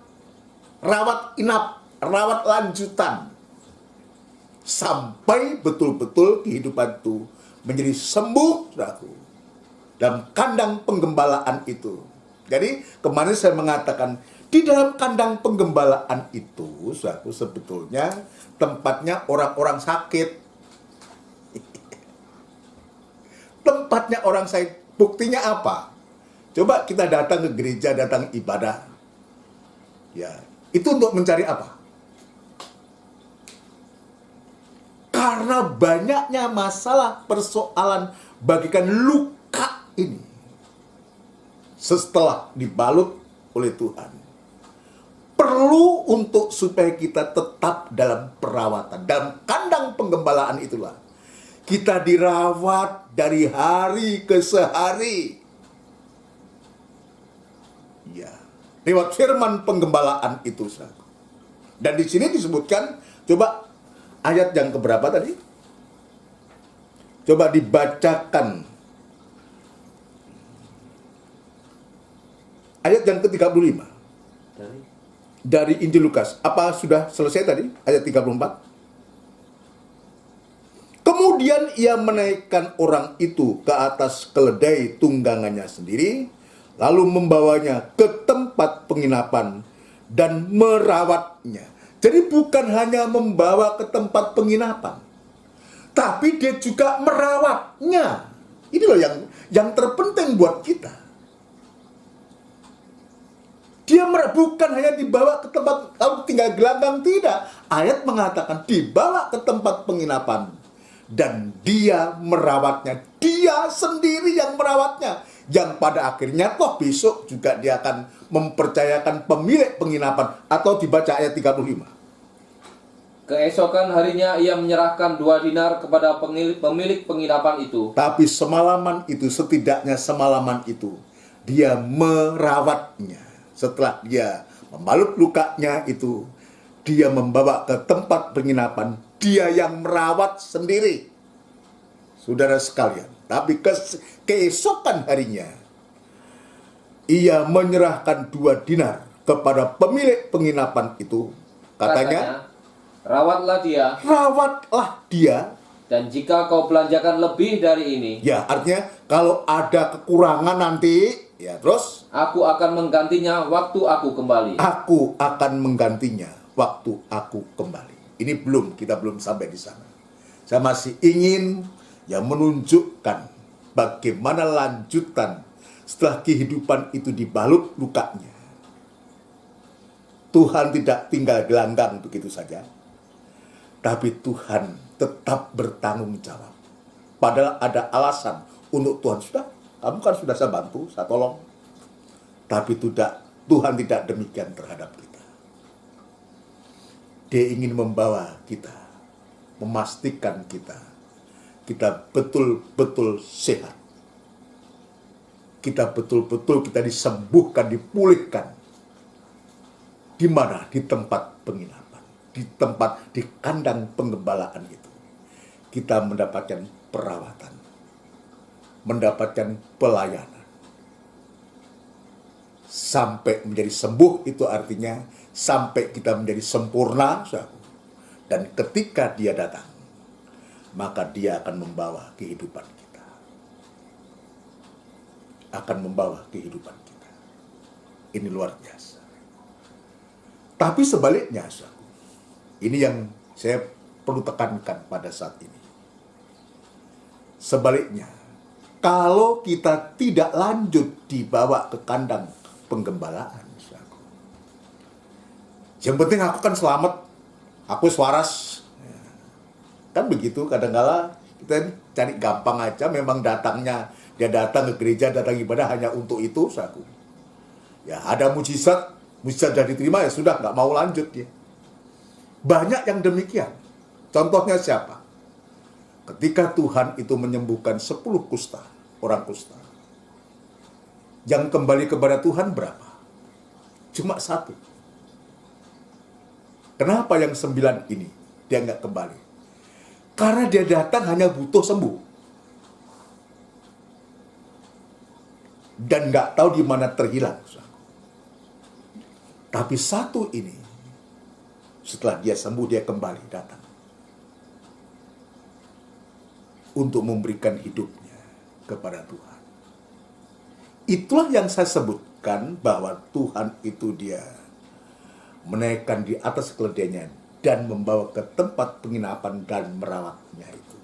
inap, rawat lanjutan. Sampai betul-betul kehidupan itu menjadi sembuh, saudaraku, dalam kandang penggembalaan itu. Jadi kemarin saya mengatakan, di dalam kandang penggembalaan itu, saudaraku, sebetulnya tempatnya orang-orang sakit. Tempatnya orang sakit. Buktinya apa? Coba kita datang ke gereja, datang ibadah. Ya, itu untuk mencari apa? Karena banyaknya masalah, persoalan, bagikan luka ini setelah dibalut oleh Tuhan, perlu untuk supaya kita tetap dalam perawatan. Dalam kandang penggembalaan itulah kita dirawat dari hari ke hari. Ya, lewat firman penggembalaan itu, saudara. Dan di sini disebutkan, coba ayat yang keberapa tadi? Coba dibacakan. Ayat yang ke-35. Dari Injil Lukas. Apa sudah selesai tadi? Ayat 34. Kemudian ia menaikkan orang itu ke atas keledai tunggangannya sendiri, lalu membawanya ke tempat penginapan dan merawatnya. Jadi bukan hanya membawa ke tempat penginapan, tapi dia juga merawatnya. Ini loh yang terpenting buat kita. Dia bukan hanya dibawa ke tempat lalu tinggal gelanggang, tidak. Ayat mengatakan dibawa ke tempat penginapan dan dia merawatnya. Dia sendiri yang merawatnya. Yang pada akhirnya toh besok juga dia akan mempercayakan pemilik penginapan, atau dibaca ayat 35. Keesokan harinya ia menyerahkan 2 dinar kepada pemilik penginapan itu. Tapi semalaman itu, setidaknya semalaman itu, dia merawatnya. Setelah dia membalut lukanya itu, dia membawa ke tempat penginapan. Dia yang merawat sendiri, saudara sekalian. Tapi keesokan harinya, ia menyerahkan 2 dinar kepada pemilik penginapan itu. Katanya, rawatlah dia. Dan jika kau belanjakan lebih dari ini, ya, artinya kalau ada kekurangan nanti, ya terus, aku akan menggantinya waktu aku kembali. Aku akan menggantinya waktu aku kembali. Ini kita belum sampai di sana. Saya masih ingin menunjukkan bagaimana lanjutan setelah kehidupan itu dibalut lukanya. Tuhan tidak tinggal gelanggang begitu saja, tapi Tuhan tetap bertanggung jawab. Padahal ada alasan untuk Tuhan, kamu kan sudah saya bantu, saya tolong. Tapi Tuhan tidak demikian terhadap kita. Dia ingin membawa kita, memastikan kita betul-betul sehat. Kita betul-betul disembuhkan, dipulihkan. Di mana? Di tempat penginapan, di kandang penggembalaan itu. Kita mendapatkan perawatan, mendapatkan pelayanan. Sampai menjadi sembuh itu artinya sampai kita menjadi sempurna. Dan ketika dia datang, maka dia akan membawa kehidupan kita. Akan membawa kehidupan kita. Ini luar biasa. Tapi sebaliknya, ini yang saya perlu tekankan pada saat ini. Sebaliknya, kalau kita tidak lanjut dibawa ke kandang penggembalaan, yang penting aku kan selamat, aku waras. Kan begitu, kadang-kala kita cari gampang aja, memang dia datang ke gereja, datang ibadah hanya untuk itu, ya ada mujizat sudah diterima, ya sudah, nggak mau lanjut dia. Banyak yang demikian. Contohnya siapa? Ketika Tuhan itu menyembuhkan 10 orang kusta. Yang kembali kepada Tuhan berapa? Cuma 1. Kenapa yang 9 ini dia nggak kembali? Karena dia datang hanya butuh sembuh. Dan nggak tahu di mana terhilang. Tapi 1 ini, setelah dia sembuh, dia kembali datang. Untuk memberikan hidupnya kepada Tuhan. Itulah yang saya sebutkan bahwa Tuhan itu dia menaikkan di atas keledainya dan membawa ke tempat penginapan dan merawatnya itu.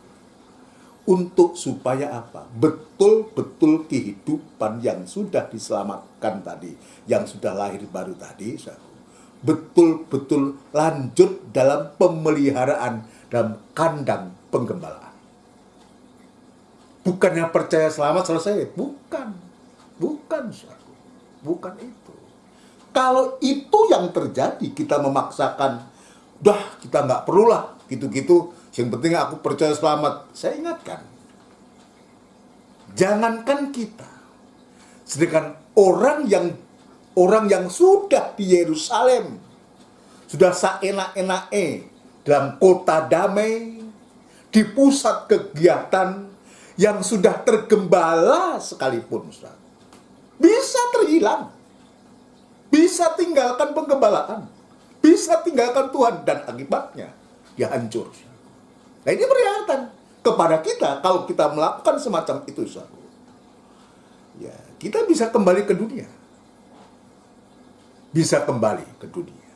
Untuk supaya apa? Betul-betul kehidupan yang sudah diselamatkan tadi, yang sudah lahir baru tadi, betul-betul lanjut dalam pemeliharaan dalam kandang penggembalaan. Bukannya percaya selamat selesai, bukan itu. Kalau itu yang terjadi, kita memaksakan, kita nggak perlulah gitu-gitu. Yang penting aku percaya selamat. Saya ingatkan, jangankan kita, sedangkan orang yang sudah di Yerusalem, sudah seenak-enaknya dalam kota damai, di pusat kegiatan yang sudah tergembala sekalipun, bisa terhilang, bisa tinggalkan penggembalaan, bisa tinggalkan Tuhan, dan akibatnya dia hancur. Nah, ini peringatan kepada kita kalau kita melakukan semacam itu, ya, kita bisa kembali ke dunia. Bisa kembali ke dunia.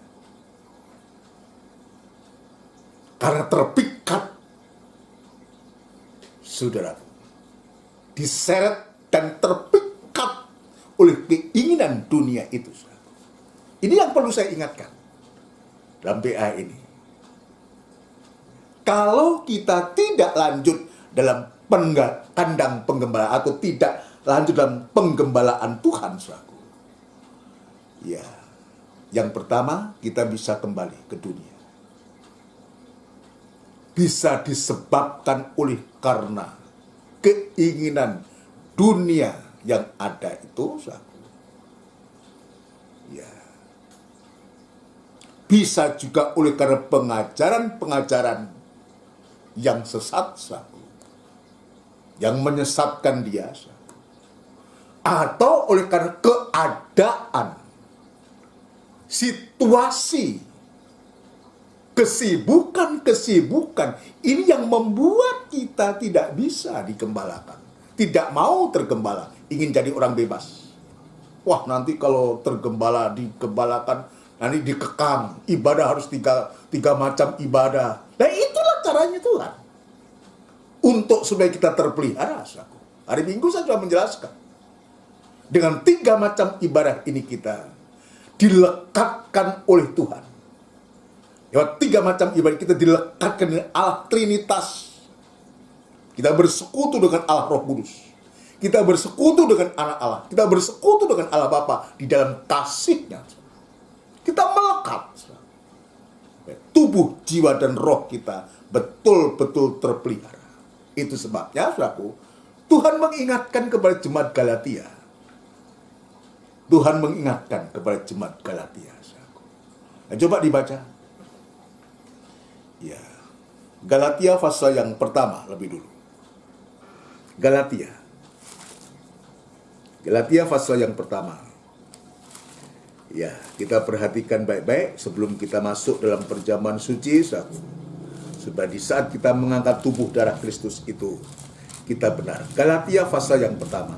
Karena terpikat, saudara, diseret dan terpikat oleh keinginan dunia itu. Ini yang perlu saya ingatkan dalam PA ini. Kalau kita tidak lanjut dalam kandang penggembalaan atau tidak lanjut dalam penggembalaan Tuhan, ya, yang pertama kita bisa kembali ke dunia. Bisa disebabkan oleh karena keinginan dunia yang ada itu, ya. Bisa juga oleh karena pengajaran-pengajaran yang sesat, yang menyesatkan dia, atau oleh karena keadaan, situasi, kesibukan ini yang membuat kita tidak bisa digembalakan, tidak mau tergembala, ingin jadi orang bebas. Wah, nanti kalau digembalakan, nanti dikekang, ibadah harus tiga macam ibadah. Nah, itulah caranya Tuhan untuk supaya kita terpelihara. Hari Minggu saya sudah menjelaskan. Dengan 3 macam ibadah ini kita dilekatkan oleh Tuhan. Lewat 3 macam ibadah kita dilekatkan dengan Allah Trinitas. Kita bersekutu dengan Allah Roh Kudus. Kita bersekutu dengan anak Allah. Kita bersekutu dengan Allah Bapa di dalam kasih-Nya. Kita melekat. Tubuh, jiwa, dan roh kita betul-betul terpelihara. Itu sebabnya, saudaraku, Tuhan mengingatkan kepada jemaat Galatia. Tuhan mengingatkan kepada jemaat Galatia. Saudaraku. Nah, coba dibaca. Ya, Galatia pasal yang pertama lebih dulu. Galatia pasal yang pertama. Ya, kita perhatikan baik-baik sebelum kita masuk dalam perjamuan suci, saudaraku. Supaya di saat kita mengangkat tubuh darah Kristus itu, kita benar. Galatia pasal yang pertama.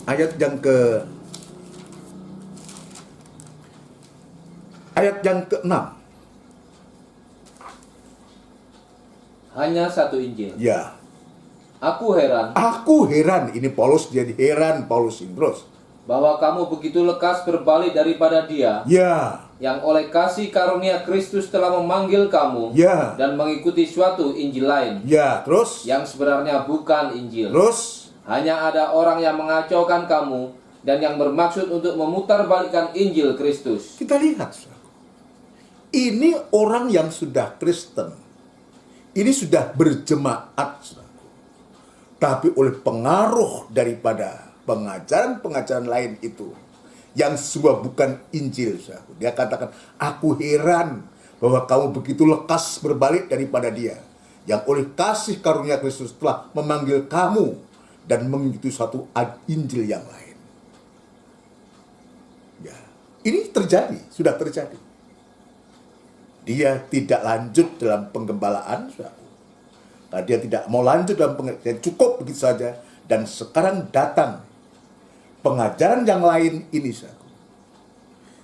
Ayat yang ke-6. Hanya satu Injil. Ya. Aku heran Ini Paulus jadi heran, Paulus ini terus. bahwa kamu begitu lekas berbalik daripada Dia Ya. yang oleh kasih karunia Kristus telah memanggil kamu Ya. dan mengikuti suatu Injil lain Ya, terus. yang sebenarnya bukan Injil. Terus. Hanya ada orang yang mengacaukan kamu dan yang bermaksud untuk memutarbalikkan Injil Kristus. Kita lihat, saudara. Ini orang yang sudah Kristen. Ini sudah berjemaat, saudara. Tapi oleh pengaruh daripada pengajaran-pengajaran lain itu, yang sebuah bukan Injil, saudara. Dia katakan, aku heran bahwa kamu begitu lekas berbalik daripada Dia, yang oleh kasih karunia Kristus telah memanggil kamu dan mengikuti satu Injil yang lain. Ya, ini terjadi, sudah terjadi. Dia tidak lanjut dalam penggembalaan, saudara. Nah, dia tidak mau lanjut dalam pengajaran, cukup begitu saja. Dan sekarang datang pengajaran yang lain ini, saudara.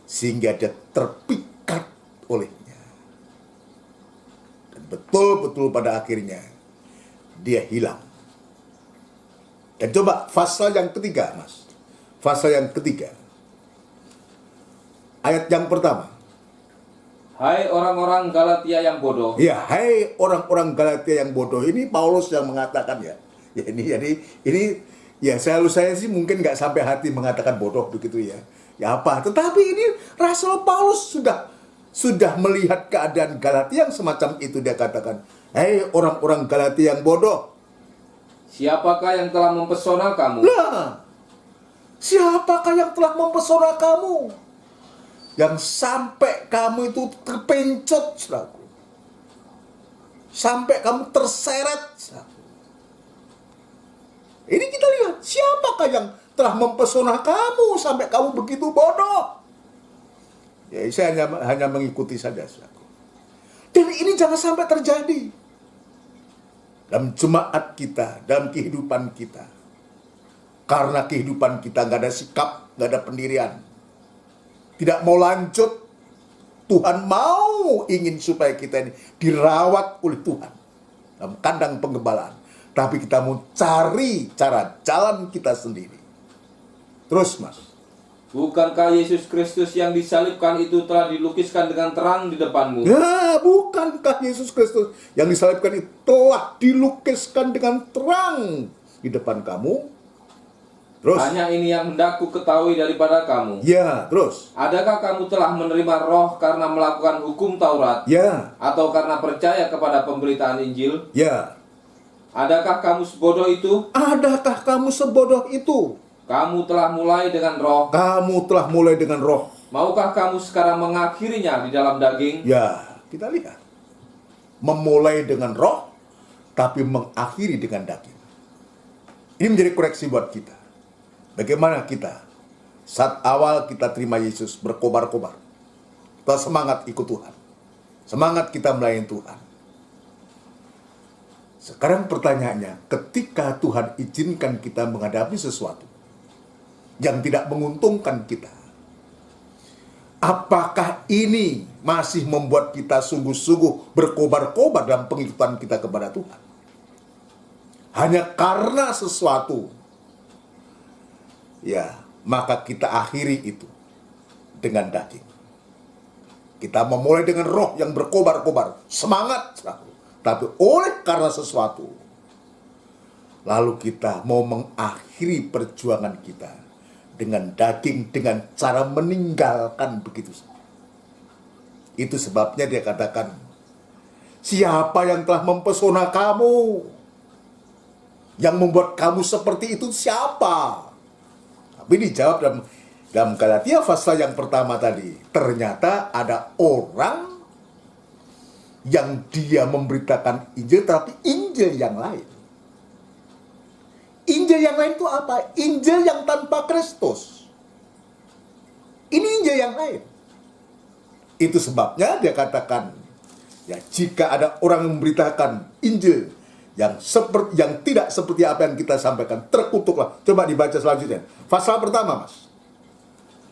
Sehingga dia terpikat olehnya. Dan betul-betul pada akhirnya dia hilang. Dan coba pasal yang ketiga, Mas. Pasal yang ketiga. Ayat yang pertama. Hai orang-orang Galatia yang bodoh. Ya, hai orang-orang Galatia yang bodoh. Ini Paulus yang mengatakan ya. Ya ini ya saya sih mungkin nggak sampai hati mengatakan bodoh begitu ya. Ya apa? Tetapi ini Rasul Paulus sudah melihat keadaan Galatia yang semacam itu, dia katakan, hai orang-orang Galatia yang bodoh. Siapakah yang telah mempesona kamu? Nah, siapakah yang telah mempesona kamu? Yang sampai kamu itu terpencet, saudaraku. Sampai kamu terseret, saudaraku. Ini kita lihat, siapakah yang telah mempesona kamu sampai kamu begitu bodoh? Ya, saya hanya mengikuti saja, saudaraku. Dan ini jangan sampai terjadi dalam jemaat kita, dalam kehidupan kita. Karena kehidupan kita nggak ada sikap, nggak ada pendirian. Tidak mau lanjut. Tuhan ingin supaya kita ini dirawat oleh Tuhan dalam kandang penggembalaan. Tapi kita mau cari cara jalan kita sendiri. Terus, Mas. Bukankah Yesus Kristus yang disalibkan itu telah dilukiskan dengan terang di depanmu? Ya, bukankah Yesus Kristus yang disalibkan itu telah dilukiskan dengan terang di depan kamu? Terus. Hanya ini yang hendak ku ketahui daripada kamu. Ya, terus. Adakah kamu telah menerima Roh karena melakukan hukum Taurat? Ya. Atau karena percaya kepada pemberitaan Injil? Ya. Adakah kamu sebodoh itu? Adakah kamu sebodoh itu? Kamu telah mulai dengan Roh. Kamu telah mulai dengan Roh. Maukah kamu sekarang mengakhirinya di dalam daging? Ya, kita lihat. Memulai dengan Roh, tapi mengakhiri dengan daging. Ini menjadi koreksi buat kita. Bagaimana kita saat awal kita terima Yesus berkobar-kobar. Kita semangat ikut Tuhan. Semangat kita melayani Tuhan. Sekarang pertanyaannya, ketika Tuhan izinkan kita menghadapi sesuatu yang tidak menguntungkan kita, apakah ini masih membuat kita sungguh-sungguh berkobar-kobar dalam pengikutan kita kepada Tuhan? hanya karena sesuatu, ya, maka kita akhiri itu dengan daging. Kita memulai dengan roh yang berkobar-kobar, semangat, tapi oleh karena sesuatu, lalu kita mau mengakhiri perjuangan kita dengan daging, dengan cara meninggalkan begitu saja. Itu sebabnya dia katakan, siapa yang telah mempesona kamu? Yang membuat kamu seperti itu siapa? Tapi dijawab dalam Galatia pasal yang pertama tadi. Ternyata ada orang yang dia memberitakan Injil, tapi Injil yang lain. Injil yang lain itu apa? Injil yang tanpa Kristus. Ini Injil yang lain. Itu sebabnya dia katakan, ya, jika ada orang yang memberitakan Injil yang tidak seperti apa yang kita sampaikan, terkutuklah. Coba dibaca selanjutnya. Pasal pertama, Mas.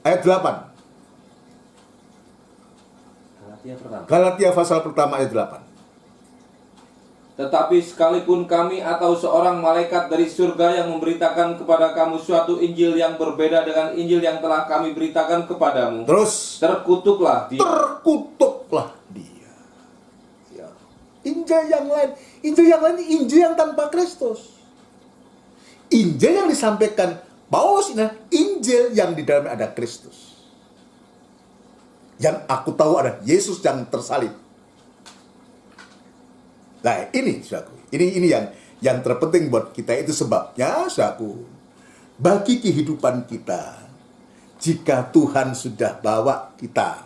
Ayat 8. Galatia pasal pertama ayat 8. Tetapi sekalipun kami atau seorang malaikat dari surga yang memberitakan kepada kamu suatu Injil yang berbeda dengan Injil yang telah kami beritakan kepadamu, Terus, terkutuklah dia. terkutuklah dia. Ya. Injil yang lain, Injil yang tanpa Kristus. Injil yang disampaikan Paulus ini, Injil yang di dalamnya ada Kristus. Yang aku tahu ada Yesus yang tersalib. Nah, ini saudaraku, ini yang terpenting buat kita. Itu sebabnya, saudaraku, bagi kehidupan kita, jika Tuhan sudah bawa kita,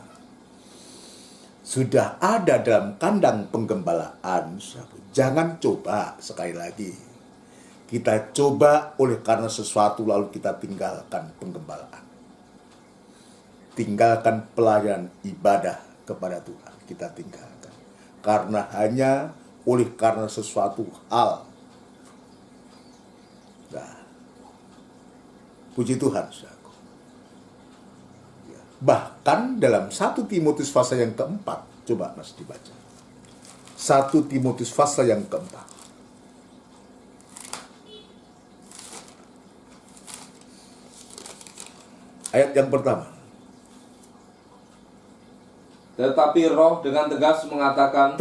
sudah ada dalam kandang penggembalaan, saudaraku, jangan coba sekali lagi kita coba oleh karena sesuatu lalu kita tinggalkan penggembalaan, tinggalkan pelayanan ibadah kepada Tuhan, kita tinggalkan karena hanya oleh karena sesuatu hal. Nah, puji Tuhan, saudaraku. Ya. Bahkan dalam 1 Timotius pasal yang keempat, coba Mas dibaca. 1 Timotius pasal yang keempat. Ayat yang pertama. Tetapi roh dengan tegas mengatakan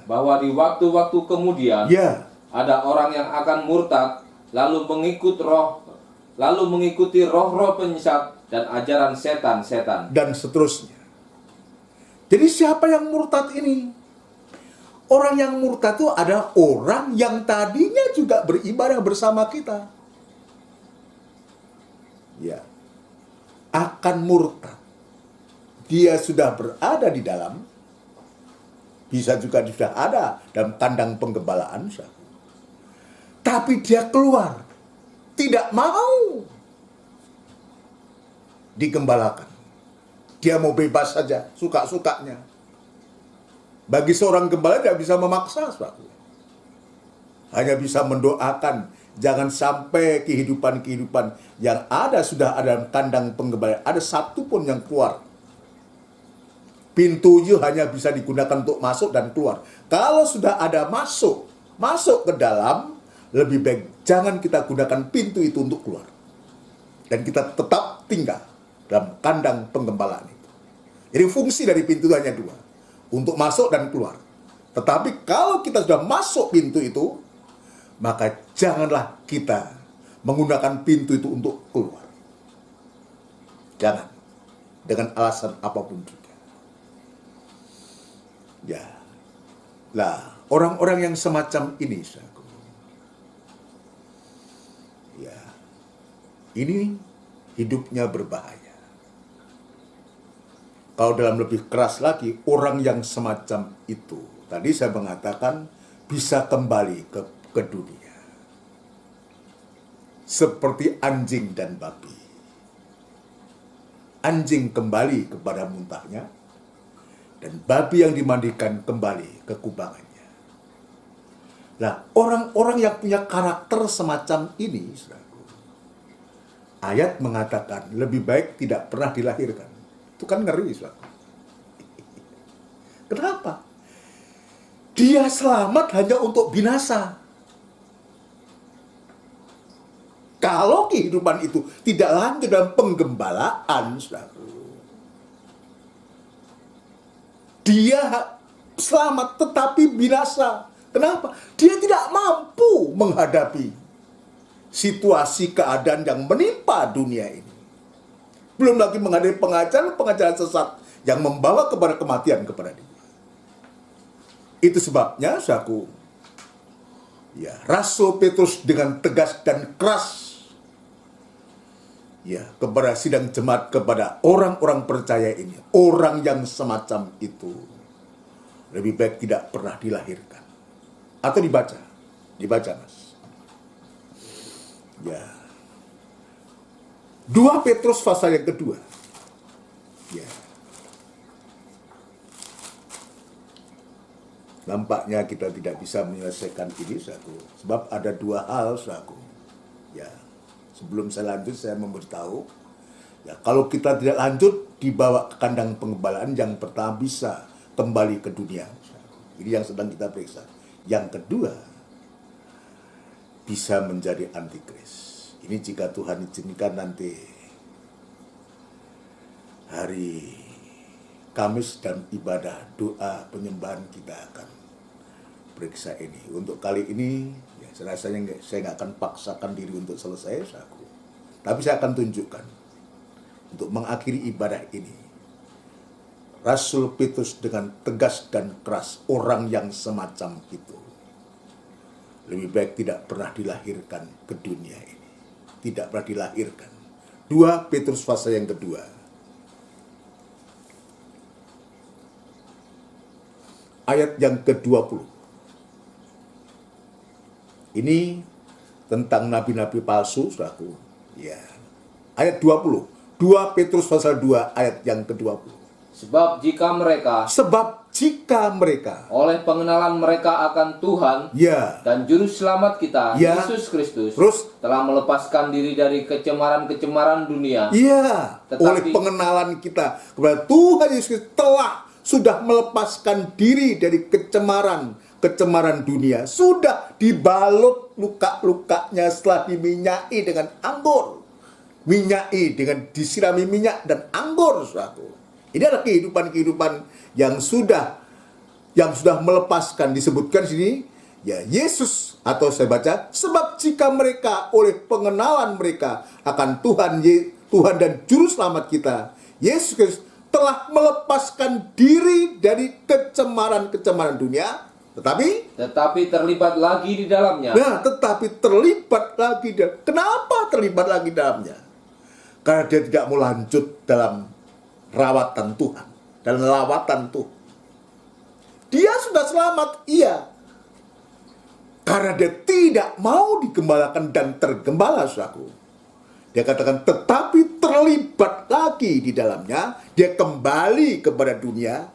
Bahwa di waktu-waktu kemudian, ya, ada orang yang akan murtad, lalu mengikuti roh-roh penyesat dan ajaran setan-setan. dan seterusnya. Jadi siapa yang murtad ini? Orang yang murtad itu ada orang yang tadinya juga beribadah bersama kita. Ya, akan murtad. Dia sudah berada di dalam, bisa juga sudah ada dalam kandang penggembalaan, tapi dia keluar, tidak mau digembalakan. Dia mau bebas saja, suka-sukanya. Bagi seorang gembala tidak bisa memaksa, hanya bisa mendoakan jangan sampai kehidupan-kehidupan yang sudah ada dalam kandang penggembalaan ada satu pun yang keluar. Pintunya hanya bisa digunakan untuk masuk dan keluar. Kalau sudah ada masuk ke dalam, lebih baik jangan kita gunakan pintu itu untuk keluar. Dan kita tetap tinggal dalam kandang penggembalaan itu. Jadi fungsi dari pintu itu hanya dua, untuk masuk dan keluar. Tetapi kalau kita sudah masuk pintu itu, maka janganlah kita menggunakan pintu itu untuk keluar. Jangan, dengan alasan apapun juga. Ya, lah orang-orang yang semacam ini, saudaraku, ya, ini hidupnya berbahaya. Kalau dalam lebih keras lagi, orang yang semacam itu, tadi saya mengatakan bisa kembali ke dunia, seperti anjing dan babi. Anjing kembali kepada muntahnya, dan babi yang dimandikan kembali ke kubangannya. Nah, orang-orang yang punya karakter semacam ini, saudaraku, ayat mengatakan lebih baik tidak pernah dilahirkan. Itu kan ngeri, saudaraku. Kenapa? Dia dia selamat hanya untuk binasa. Kalau kehidupan itu tidak lanjut dalam penggembalaan, saudaraku, dia selamat tetapi binasa. Kenapa? Dia tidak mampu menghadapi situasi keadaan yang menimpa dunia ini. Belum lagi menghadapi pengajaran sesat yang membawa kepada kematian kepada dia. Itu sebabnya, saudaraku, Rasul Petrus dengan tegas dan keras kepada sidang jemaat, kepada orang-orang percaya ini, orang yang semacam itu lebih baik tidak pernah dilahirkan. Atau dibaca Mas. 2 Petrus pasal yang kedua. Nampaknya kita tidak bisa menyelesaikan ini, saudaraku, sebab ada 2 hal, saudaraku. Sebelum saya lanjut, saya memberitahu, kalau kita tidak lanjut dibawa ke kandang penggembalaan, yang pertama bisa kembali ke dunia. Ini yang sedang kita periksa. Yang kedua, bisa menjadi antikris. Ini jika Tuhan izinkan nanti hari Kamis dan ibadah doa penyembahan kita akan periksa ini. Untuk kali ini, rasanya saya nggak akan paksakan diri untuk selesai, saudaraku. Tapi saya akan tunjukkan untuk mengakhiri ibadah ini. Rasul Petrus dengan tegas dan keras, orang yang semacam itu lebih baik tidak pernah dilahirkan ke dunia ini. Tidak pernah dilahirkan. 2 Petrus pasal yang kedua. Ayat yang ke-20. Ini tentang nabi-nabi palsu, saudaraku. Ayat 20. 2 Petrus pasal 2 ayat yang ke-20. Sebab jika mereka oleh pengenalan mereka akan Tuhan dan juru selamat kita, Yesus Kristus, telah melepaskan diri dari kecemaran-kecemaran dunia. Oleh pengenalan kita kepada Tuhan Yesus sudah melepaskan diri dari kecemaran dunia, sudah dibalut luka-lukanya setelah diminyai dengan anggur, disirami minyak dan anggur, saudaraku. Ini adalah kehidupan yang sudah melepaskan. Disebutkan sini, Yesus, atau saya baca, sebab jika mereka oleh pengenalan mereka akan Tuhan dan Juru Selamat kita, Yesus Kristus, telah melepaskan diri dari kecemaran-kecemaran dunia, tetapi terlibat lagi di dalamnya. Kenapa terlibat lagi di dalamnya? Karena dia tidak mau lanjut dalam rawatan Tuhan, dalam lawatan Tuhan. Dia sudah selamat, karena dia tidak mau digembalakan dan tergembala, saudaraku. Dia katakan, tetapi terlibat lagi di dalamnya, dia kembali kepada dunia,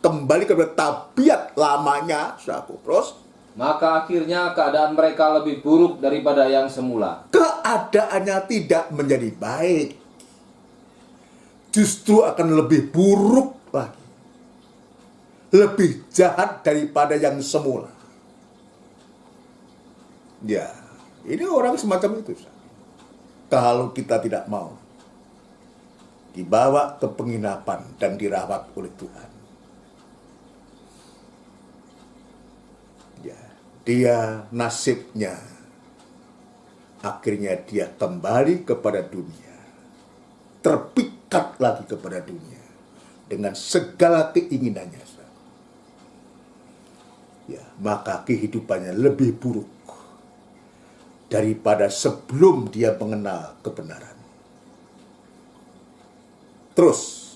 kembali kepada tabiat lamanya, saudaraku. Terus, maka akhirnya keadaan mereka lebih buruk daripada yang semula. Keadaannya tidak menjadi baik, justru akan lebih buruk lagi, lebih jahat daripada yang semula. Ini orang semacam itu. Kalau kita tidak mau dibawa ke penginapan dan dirawat oleh Tuhan, dia nasibnya akhirnya dia kembali kepada dunia, terpikat lagi kepada dunia dengan segala keinginannya. Maka kehidupannya lebih buruk daripada sebelum dia mengenal kebenaran. Terus,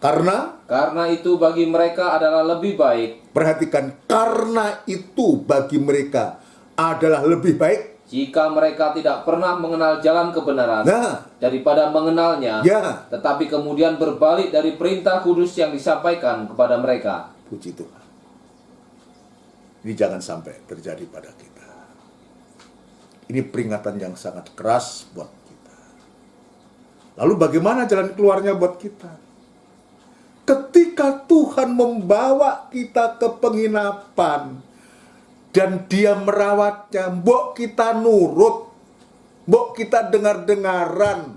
karena itu bagi mereka adalah lebih baik. Perhatikan, karena itu bagi mereka adalah lebih baik jika mereka tidak pernah mengenal jalan kebenaran daripada mengenalnya, tetapi kemudian berbalik dari perintah kudus yang disampaikan kepada mereka. Puji Tuhan. Ini jangan sampai terjadi pada kita. Ini peringatan yang sangat keras buat kita. Lalu bagaimana jalan keluarnya buat kita? Ketika Tuhan membawa kita ke penginapan dan Dia merawatnya, mbok kita nurut, mbok kita dengar-dengaran.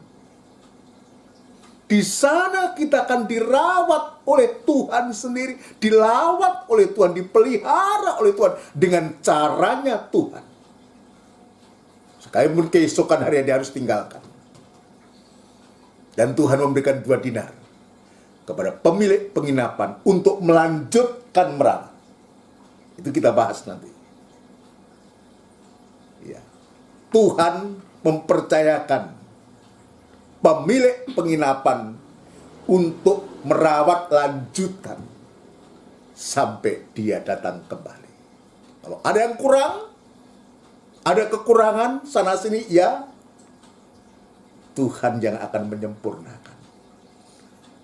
Di sana kita akan dirawat oleh Tuhan sendiri, dilawat oleh Tuhan, dipelihara oleh Tuhan dengan caranya Tuhan. Sekalipun keesokan hari dia harus tinggalkan. Dan Tuhan memberikan 2 dinar kepada pemilik penginapan untuk melanjutkan merawat. Itu kita bahas nanti. Ya. Tuhan mempercayakan pemilik penginapan untuk merawat lanjutan sampai dia datang kembali. Kalau ada yang kurang, ada kekurangan sana sini, ya Tuhan yang akan menyempurnakan.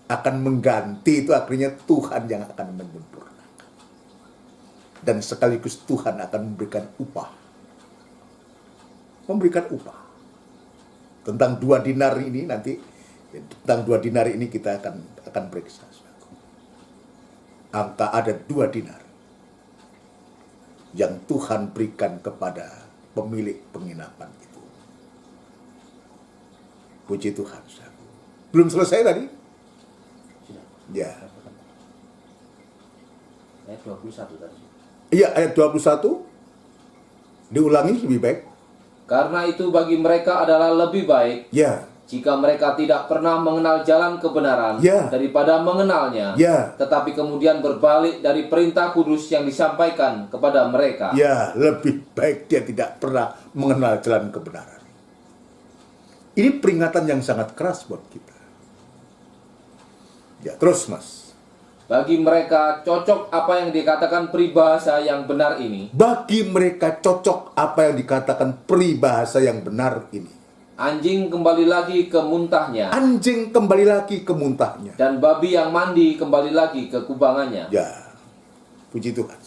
Akan mengganti, itu akhirnya Tuhan yang akan menyempurnakan. Dan sekaligus Tuhan akan memberikan upah. Memberikan upah. Tentang 2 dinar ini nanti, tentang 2 dinar ini kita akan periksa. Angka ada 2 dinar yang Tuhan berikan kepada pemilik penginapan itu. Puji Tuhan. Belum selesai tadi? Ya. Ayat 21 tadi. Iya, ayat 21. Diulangi lebih baik. Karena itu bagi mereka adalah lebih baik, Ya, jika mereka tidak pernah mengenal jalan kebenaran, Ya. daripada mengenalnya, Ya. tetapi kemudian berbalik dari perintah kudus yang disampaikan kepada mereka. ya, lebih baik dia tidak pernah mengenal jalan kebenaran. Ini peringatan yang sangat keras buat kita. Ya, terus Mas. Bagi mereka cocok apa yang dikatakan peribahasa yang benar ini. Bagi mereka cocok apa yang dikatakan peribahasa yang benar ini. Anjing kembali lagi ke muntahnya, Anjing kembali lagi ke muntahnya. dan babi yang mandi kembali lagi ke kubangannya. Ya, puji Tuhan.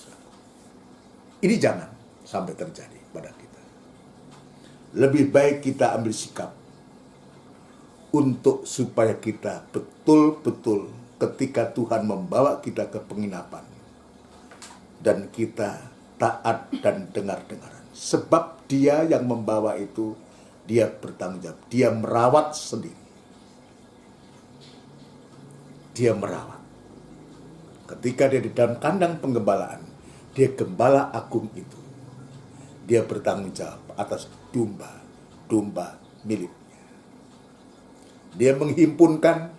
Ini jangan sampai terjadi pada kita. Lebih baik kita ambil sikap untuk supaya kita betul-betul ketika Tuhan membawa kita ke penginapan dan kita taat dan dengar-dengaran. Sebab Dia yang membawa itu, Dia bertanggung jawab. Dia merawat sendiri. Dia merawat. Ketika dia di dalam kandang penggembalaan, dia gembala agung itu. Dia bertanggung jawab atas domba-domba miliknya. Dia menghimpunkan,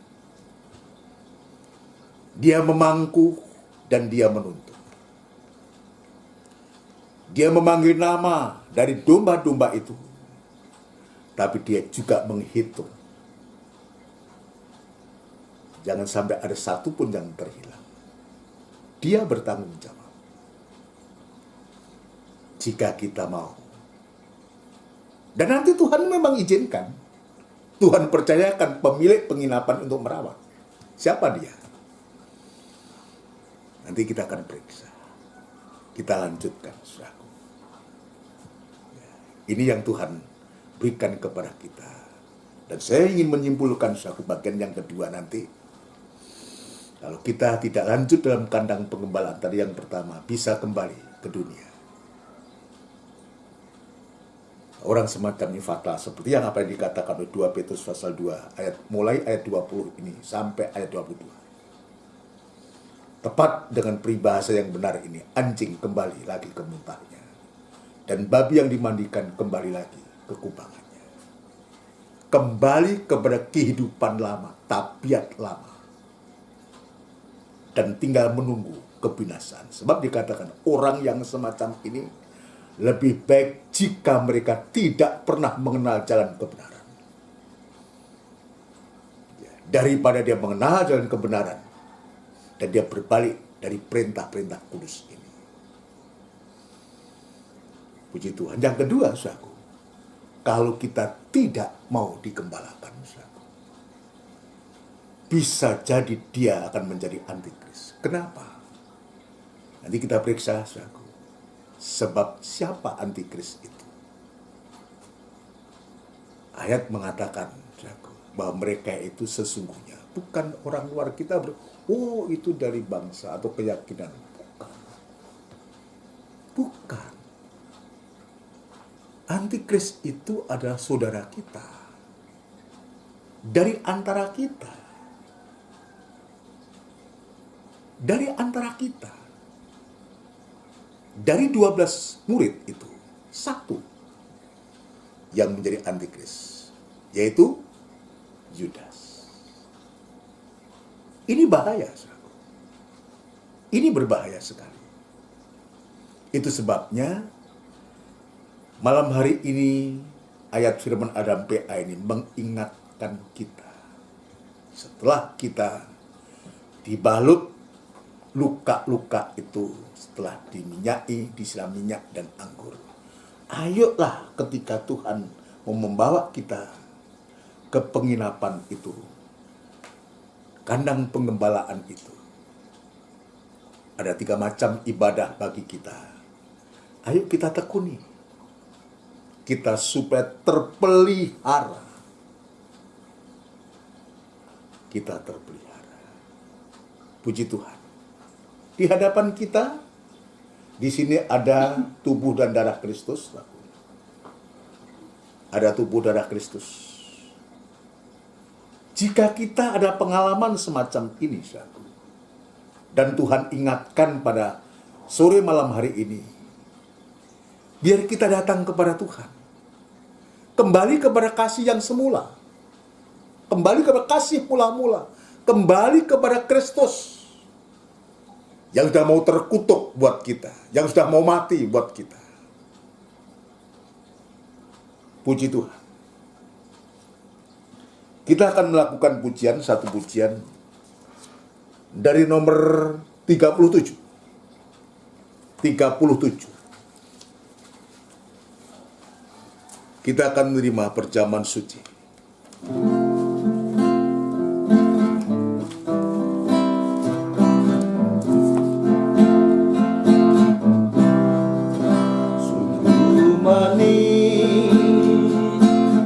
dia memangku, dan dia menuntut. Dia memanggil nama dari domba-domba itu, tapi dia juga menghitung. Jangan sampai ada satu pun yang terhilang. Dia bertanggung jawab. Jika kita mau. Dan nanti Tuhan memang izinkan. Tuhan percayakan pemilik penginapan untuk merawat. Siapa dia? Nanti kita akan periksa. Kita lanjutkan, saudaraku. Ini yang Tuhan berikan kepada kita. Dan saya ingin menyimpulkan suatu bagian yang kedua nanti. Kalau kita tidak lanjut dalam kandang pengembalaan tadi yang pertama, bisa kembali ke dunia. Orang semacam ini fatal, seperti yang apa yang dikatakan oleh 2 Petrus pasal 2, mulai ayat 20 ini sampai ayat 22. Tepat dengan peribahasa yang benar ini, anjing kembali lagi ke muntahnya, dan babi yang dimandikan kembali lagi ke kubangannya. Kembali kepada kehidupan lama, tabiat lama, dan tinggal menunggu kebinasaan. Sebab dikatakan orang yang semacam ini lebih baik jika mereka tidak pernah mengenal jalan kebenaran, daripada dia mengenal jalan kebenaran dan dia berbalik dari perintah-perintah kudus ini. Puji Tuhan. Yang kedua, saudaraku, kalau kita tidak mau digembalakan, saudaraku, bisa jadi dia akan menjadi antikris. Kenapa? Nanti kita periksa, saudaraku. Sebab siapa antikris itu? Ayat mengatakan, saudaraku, bahwa mereka itu sesungguhnya bukan orang luar kita, oh itu dari bangsa atau keyakinan. Bukan. Antikris itu adalah saudara kita. Dari antara kita. Dari antara kita. Dari 12 murid itu, satu yang menjadi antikris, yaitu Yudas. Ini bahaya, saudara. Ini berbahaya sekali. Itu sebabnya malam hari ini ayat firman Adam PA ini mengingatkan kita. Setelah kita dibalut luka-luka itu, setelah diminyaki, disiram minyak dan anggur, ayolah ketika Tuhan mau membawa kita ke penginapan itu, kandang pengembalaan itu. Ada 3 macam ibadah bagi kita. Ayo kita tekuni. Kita supaya terpelihara. Kita terpelihara. Puji Tuhan. Di hadapan kita, di sini ada tubuh dan darah Kristus. Ada tubuh darah Kristus. Jika kita ada pengalaman semacam ini, dan Tuhan ingatkan pada sore malam hari ini, biar kita datang kepada Tuhan. Kembali kepada kasih yang semula. Kembali kepada kasih mula-mula. Kembali kepada Kristus. Yang sudah mau terkutuk buat kita. Yang sudah mau mati buat kita. Puji Tuhan. Kita akan melakukan pujian, satu pujian dari nomor 37. 37. Kita akan menerima perjamuan suci. Sungguh manis,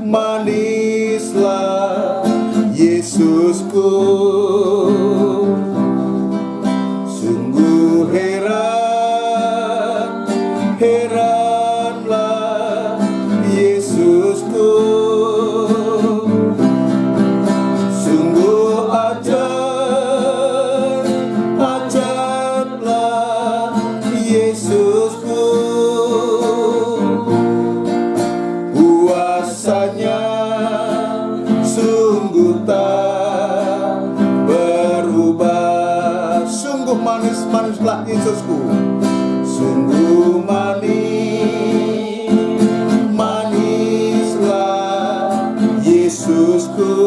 manislah Yesusku. Sungguh heran, heranlah Yesusku. Sungguh ajaib, ajaiblah Yesusku. Kuasanya sungguh tak berubah. Sungguh manis, manislah Yesusku. Sungguh manis, manislah Yesusku.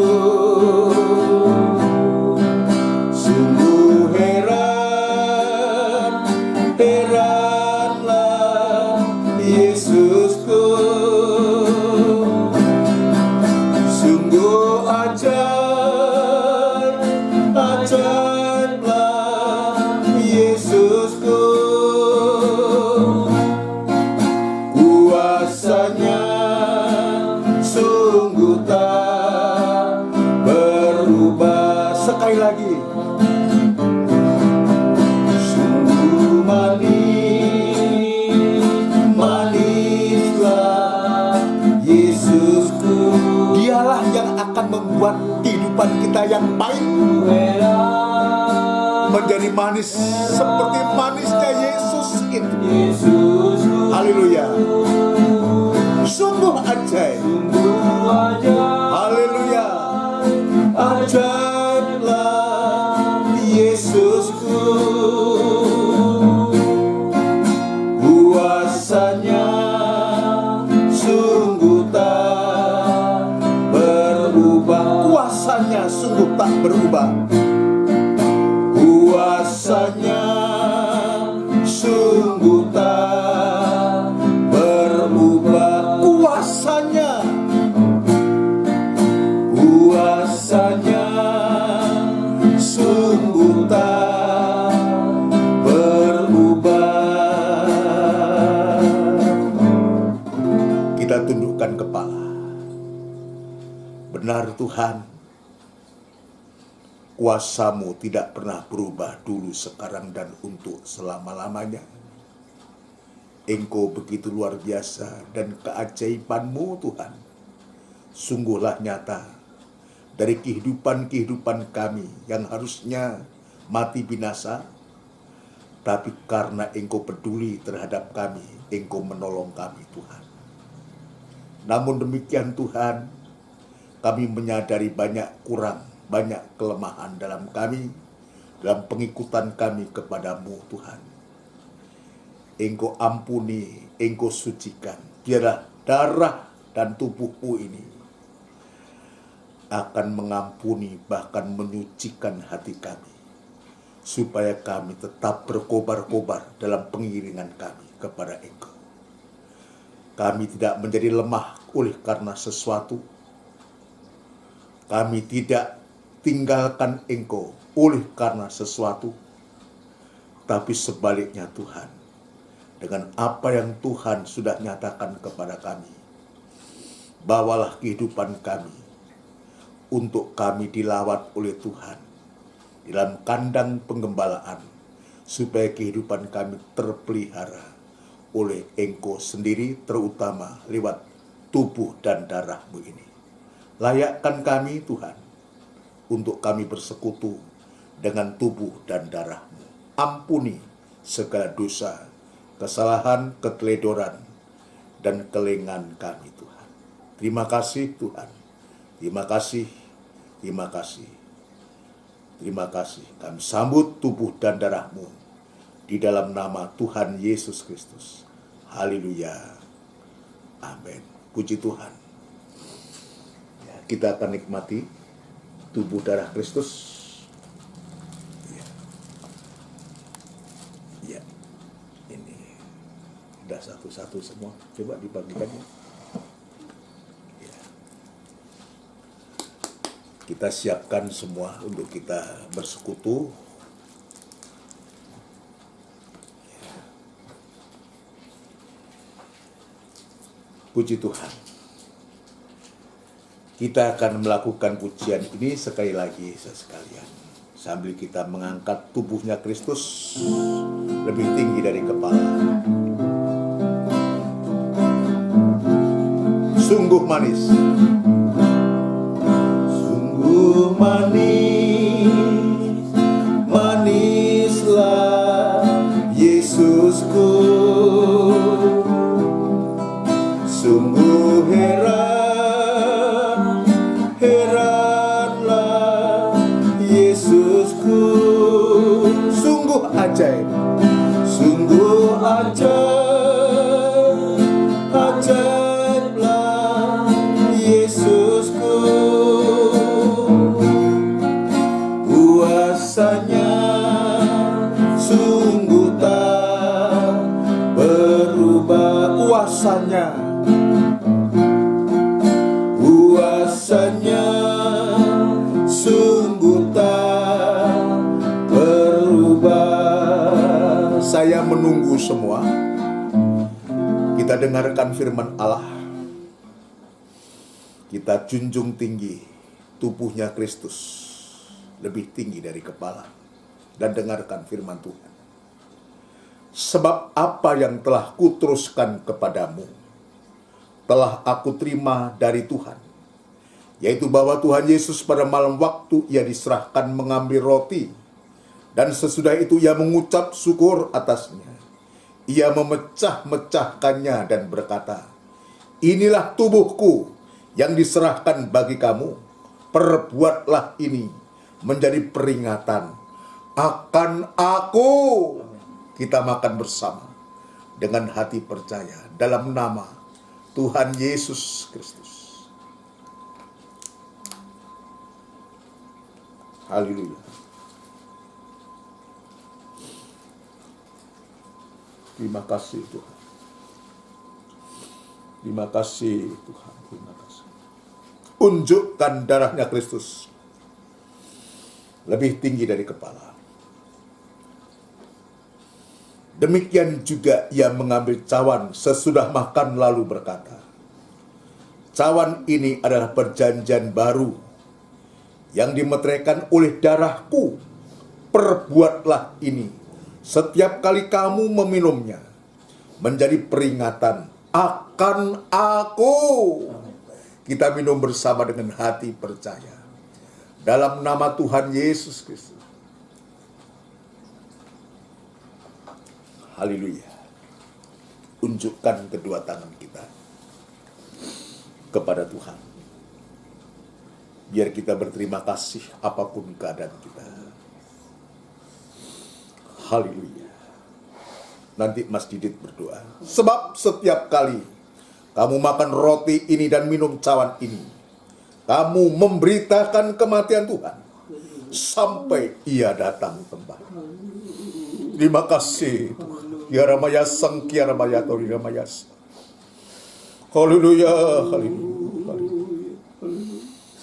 Sungguh heran, heranlah Yesusku. Sungguh ajaib, ajaiblah Yesusku. Kuasanya sungguh tak berubah. Sekali lagi. Sungguh manis, manislah Yesusku. Dialah yang akan membuat kehidupan kita yang baik menjadi manis seperti manisnya Yesus itu. Haleluya. Sungguh ajaib. Haleluya. Ajaiblah Yesusku. Kuasanya sungguh tak berubah. Kuasanya sungguh tak berubah. Kuasanya sungguh tak berubah. Kuasanya, kuasanya sungguh tak berubah. Kita tundukkan kepala. Benar Tuhan, Kuasa-Mu tidak pernah berubah dulu, sekarang, dan untuk selama-lamanya. Engkau begitu luar biasa, dan keajaiban-Mu Tuhan sungguhlah nyata dari kehidupan-kehidupan kami yang harusnya mati binasa. Tapi karena Engkau peduli terhadap kami, Engkau menolong kami Tuhan. Namun demikian Tuhan, kami menyadari banyak kurang, banyak kelemahan dalam kami, dalam pengikutan kami kepadamu Tuhan. Engkau ampuni, Engkau sucikan. Biarlah darah dan tubuhmu ini akan mengampuni, bahkan menyucikan hati kami, supaya kami tetap berkobar-kobar dalam pengiringan kami kepada Engkau. Kami tidak menjadi lemah oleh karena sesuatu. Kami tidak tinggalkan Engkau oleh karena sesuatu. Tapi sebaliknya Tuhan, dengan apa yang Tuhan sudah nyatakan kepada kami, bawalah kehidupan kami untuk kami dilawat oleh Tuhan dalam kandang penggembalaan, supaya kehidupan kami terpelihara oleh Engkau sendiri, terutama lewat tubuh dan darah-Mu ini. Layakkan kami Tuhan untuk kami bersekutu dengan tubuh dan darah-Mu. Ampuni segala dosa, kesalahan, keteledoran, dan kelengan kami Tuhan. Terima kasih Tuhan. Terima kasih. Terima kasih. Terima kasih. Kami sambut tubuh dan darah-Mu di dalam nama Tuhan Yesus Kristus. Haleluya. Amin. Puji Tuhan. Ya, kita akan nikmati tubuh darah Kristus. Ya. Ya. Ini udah satu-satu semua. Coba dibagikan ya. Kita siapkan semua untuk kita bersekutu. Puji Tuhan. Kita akan melakukan pujian ini sekali lagi sekalian, sambil kita mengangkat tubuhnya Kristus lebih tinggi dari kepala. Sungguh manis. Sungguh manis, manislah Yesusku. Sungguh heran, heranlah Yesusku. Sungguh ajaib, sungguh ajaib, ajaiblah Yesusku. Kuasanya sungguh tak berubah. Kuasanya, kuasanya sungguh tak berubah. Saya menunggu semua. Kita dengarkan firman Allah. Kita junjung tinggi tubuhnya Kristus lebih tinggi dari kepala, dan dengarkan firman Tuhan. Sebab apa yang telah kuteruskan kepadamu telah aku terima dari Tuhan, yaitu bahwa Tuhan Yesus pada malam waktu Ia diserahkan mengambil roti, dan sesudah itu Ia mengucap syukur atasnya. Ia memecah-mecahkannya dan berkata, "Inilah tubuhku yang diserahkan bagi kamu. Perbuatlah ini menjadi peringatan akan aku." Kita makan bersama dengan hati percaya dalam nama Tuhan Yesus Kristus. Haleluya. Terima kasih Tuhan. Terima kasih Tuhan. Terima kasih. Unjukkan darahnya Kristus lebih tinggi dari kepala. Demikian juga Ia mengambil cawan sesudah makan lalu berkata, "Cawan ini adalah perjanjian baru yang dimeteraikan oleh darahku. Perbuatlah ini setiap kali kamu meminumnya, menjadi peringatan akan aku. Kita minum bersama dengan hati percaya. Dalam nama Tuhan Yesus Kristus. Haleluya. Unjukkan kedua tangan kita kepada Tuhan. Biar kita berterima kasih apapun keadaan kita. Haleluya. Nanti Mas Didit berdoa. Sebab setiap kali kamu makan roti ini dan minum cawan ini, kamu memberitakan kematian Tuhan sampai Ia datang kembali. Terima kasih Tuhan. Kiara maya sang kiara maya tori maya. Haleluya, haleluya.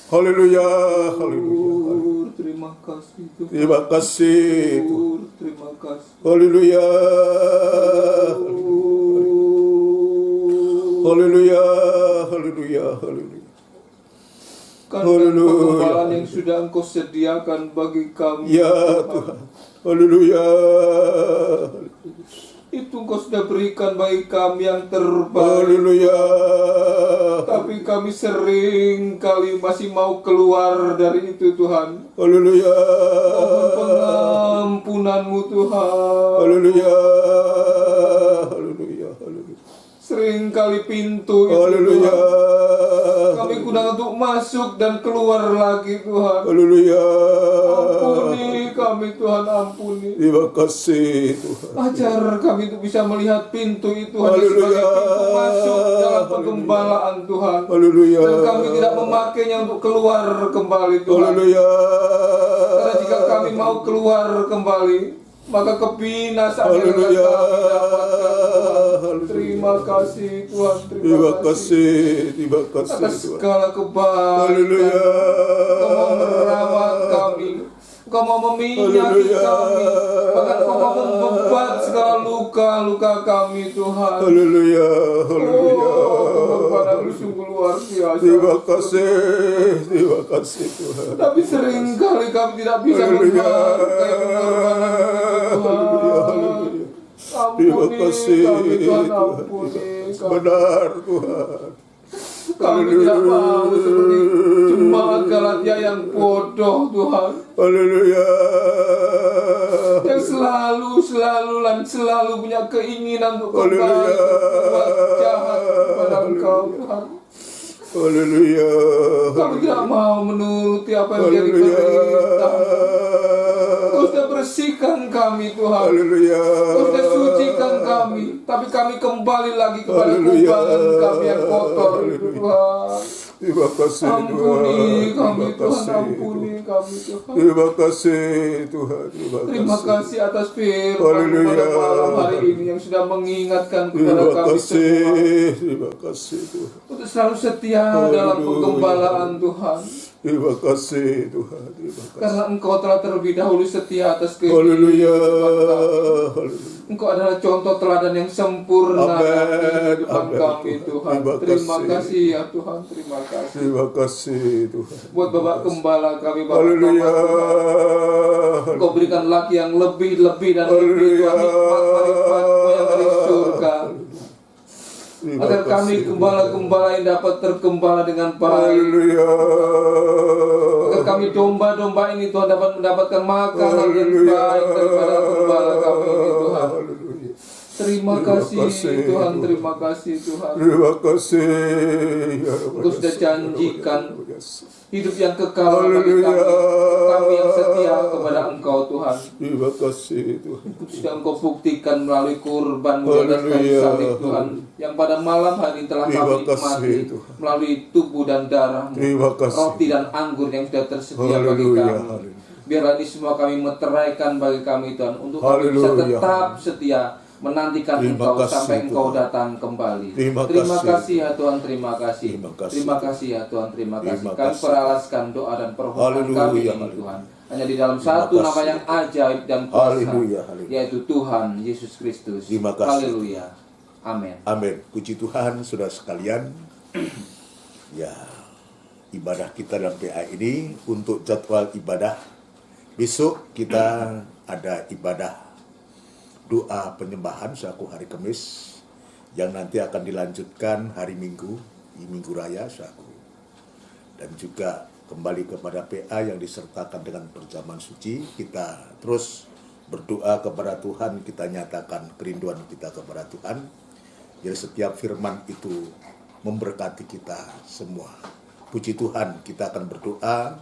Haleluya, haleluya. Terima kasih Tuhan. Terima kasih Tuhan. Terima kasih. Haleluya. Haleluya, haleluya, haleluya. Karena penggembalaan yang sudah Engkau sediakan bagi kami. Ya Tuhan. Haleluya. Itu Engkau sudah berikan bagi kami yang terbaik. Haleluya. Tapi kami sering kali masih mau keluar dari itu Tuhan. Haleluya. Mohon pengampunan-Mu Tuhan. Haleluya. Haleluya. Haleluya. Sering kali pintu itu Haleluya. Tuhan, kami gunakan untuk masuk dan keluar lagi Tuhan. Haleluya. Ampuni kami Tuhan, ampuni. Terima kasih Tuhan. Ajar kami untuk bisa melihat pintu itu hanya sebagai pintu masuk dalam penggembalaan Tuhan. Haleluya. Dan kami tidak memakainya untuk keluar kembali Tuhan. Haleluya. Karena jika kami mau keluar kembali, maka kebinasaan yang akan Haleluya. kami dapatkan Tuhan. Terima kasih Tuhan, Terima kasih. Terima kasih atas Tuhan. segala kebaikan. Haleluya. Kau mau merawat kami, Kau mau meminyaki Haleluya. kami, bahkan Kau mau membebat segala luka-luka kami Tuhan. Haleluya. Haleluya. Pengorbanan-Mu sungguh luar biasa. Terima kasih. Terima kasih Tuhan. Tapi sering kali kami tidak bisa Haleluya. menghargai pengorbanan Haleluya. Tuhan. Haleluya. Ampuni Terima kasih kami Tuhan, Tuhan. ampuni kami. Benar Tuhan. Kami tidak mau seperti jemaat Galatia yang bodoh Tuhan, Haleluya. yang selalu punya keinginan untuk kembali Haleluya. berbuat jahat kepada Engkau Tuhan. Haleluya. Kami tidak mau menuruti apa yang menjadi Haleluya. perintah. Kau sudah bersihkan kami Tuhan. Haleluya. Kau sudah sucikan kami, tapi kami kembali lagi kepada Haleluya. kubangan kami yang kotor itu Tuhan. Terima kasih Tuhan. Ampuni kami Terima Tuhan, kasih ampuni kami Tuhan. Terima kasih Tuhan. Terima kasih atas firman Haleluya. pada malam hari ini yang sudah mengingatkan kepada Terima kami kasih. semua Terima kasih Tuhan. untuk selalu setia dalam penggembalaan Tuhan. Terima kasih Tuhan. Terima kasih. Karena Engkau telah terlebih dahulu setia atas Haleluya. kehidupan kami. Haleluya. Engkau adalah contoh teladan yang sempurna Amin. dalam kehidupan Amin. kami Tuhan. Terima Terima kasih. kasih ya Tuhan, terima kasih. Terima kasih Tuhan. Buat Bapak Gembala kami, Bapak Haleluya. Thomas, Engkau berikan lagi yang lebih dan lebih Tuhan, hikmat-hikmat-Mu yang dari surga. Terima Agar kami kasih. gembala-gembala yang dapat tergembala dengan baik. Haleluya. Agar kami domba-domba ini Tuhan dapat mendapatkan makanan yang baik daripada gembala kami ini Tuhan. Haleluya. Terima kasih Tuhan, terima kasih Tuhan. Terima kasih. Ya Engkau sudah janjikan hidup yang kekal bagi Haleluya. kami yang setia kepada Engkau Tuhan. Terima kasih Tuhan. Itu sudah Engkau buktikan melalui kurban-Mu di atas kayu Haleluya. salib Tuhan, yang pada malam hari ini telah Terima kami kasih, nikmati Tuhan. melalui tubuh dan darah-Mu, Terima kasih. roti dan anggur yang sudah tersedia bagi Haleluya. kami. Haleluya. Biarlah ini semua kami meteraikan bagi kami Tuhan, untuk kami bisa Haleluya. tetap setia menantikan Terima Engkau kasih, sampai Engkau Tuhan. datang kembali. Terima kasih ya Tuhan, terima kasih. Terima kasih. Terima kasih ya Tuhan, terima kasih. Terima Kami kasih. peralaskan doa dan permohonan Haleluya, kami ini haleluya. Tuhan, hanya di dalam Terima satu nama kasih. yang ajaib dan kuasa, Haleluya, haleluya. yaitu Tuhan Yesus Kristus. Terima kasih. Haleluya. Amin. Amin. Puji Tuhan, saudara sekalian. Ya, ibadah kita dalam PA ini. Untuk jadwal ibadah, besok kita ada ibadah doa penyembahan selaku hari Kamis, yang nanti akan dilanjutkan hari Minggu, di Minggu Raya selaku. Dan juga kembali kepada PA yang disertakan dengan perjamuan suci. Kita terus berdoa kepada Tuhan, kita nyatakan kerinduan kita kepada Tuhan. Jadi setiap firman itu memberkati kita semua. Puji Tuhan, kita akan berdoa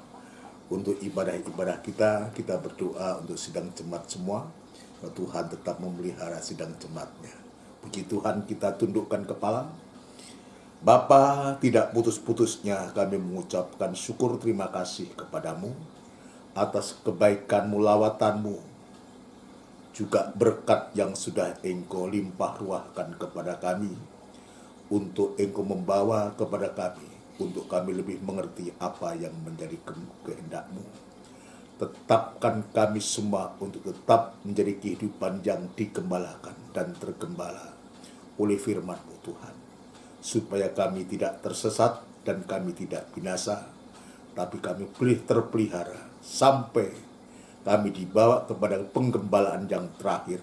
untuk ibadah-ibadah kita. Kita berdoa untuk sidang jemaat semua. Tuhan tetap memelihara sidang jemaatnya. Puji Tuhan, kita tundukkan kepala. Bapa, tidak putus-putusnya kami mengucapkan syukur terima kasih kepadamu atas kebaikanmu, lawatanmu, juga berkat yang sudah Engkau limpah ruahkan kepada kami, untuk Engkau membawa kepada kami, untuk kami lebih mengerti apa yang menjadi kehendak-Mu. Tetapkan kami semua untuk tetap menjadi kehidupan yang digembalakan dan tergembala oleh firman-Mu Tuhan, supaya kami tidak tersesat dan kami tidak binasa, tapi kami terpelihara sampai kami dibawa kepada penggembalaan yang terakhir.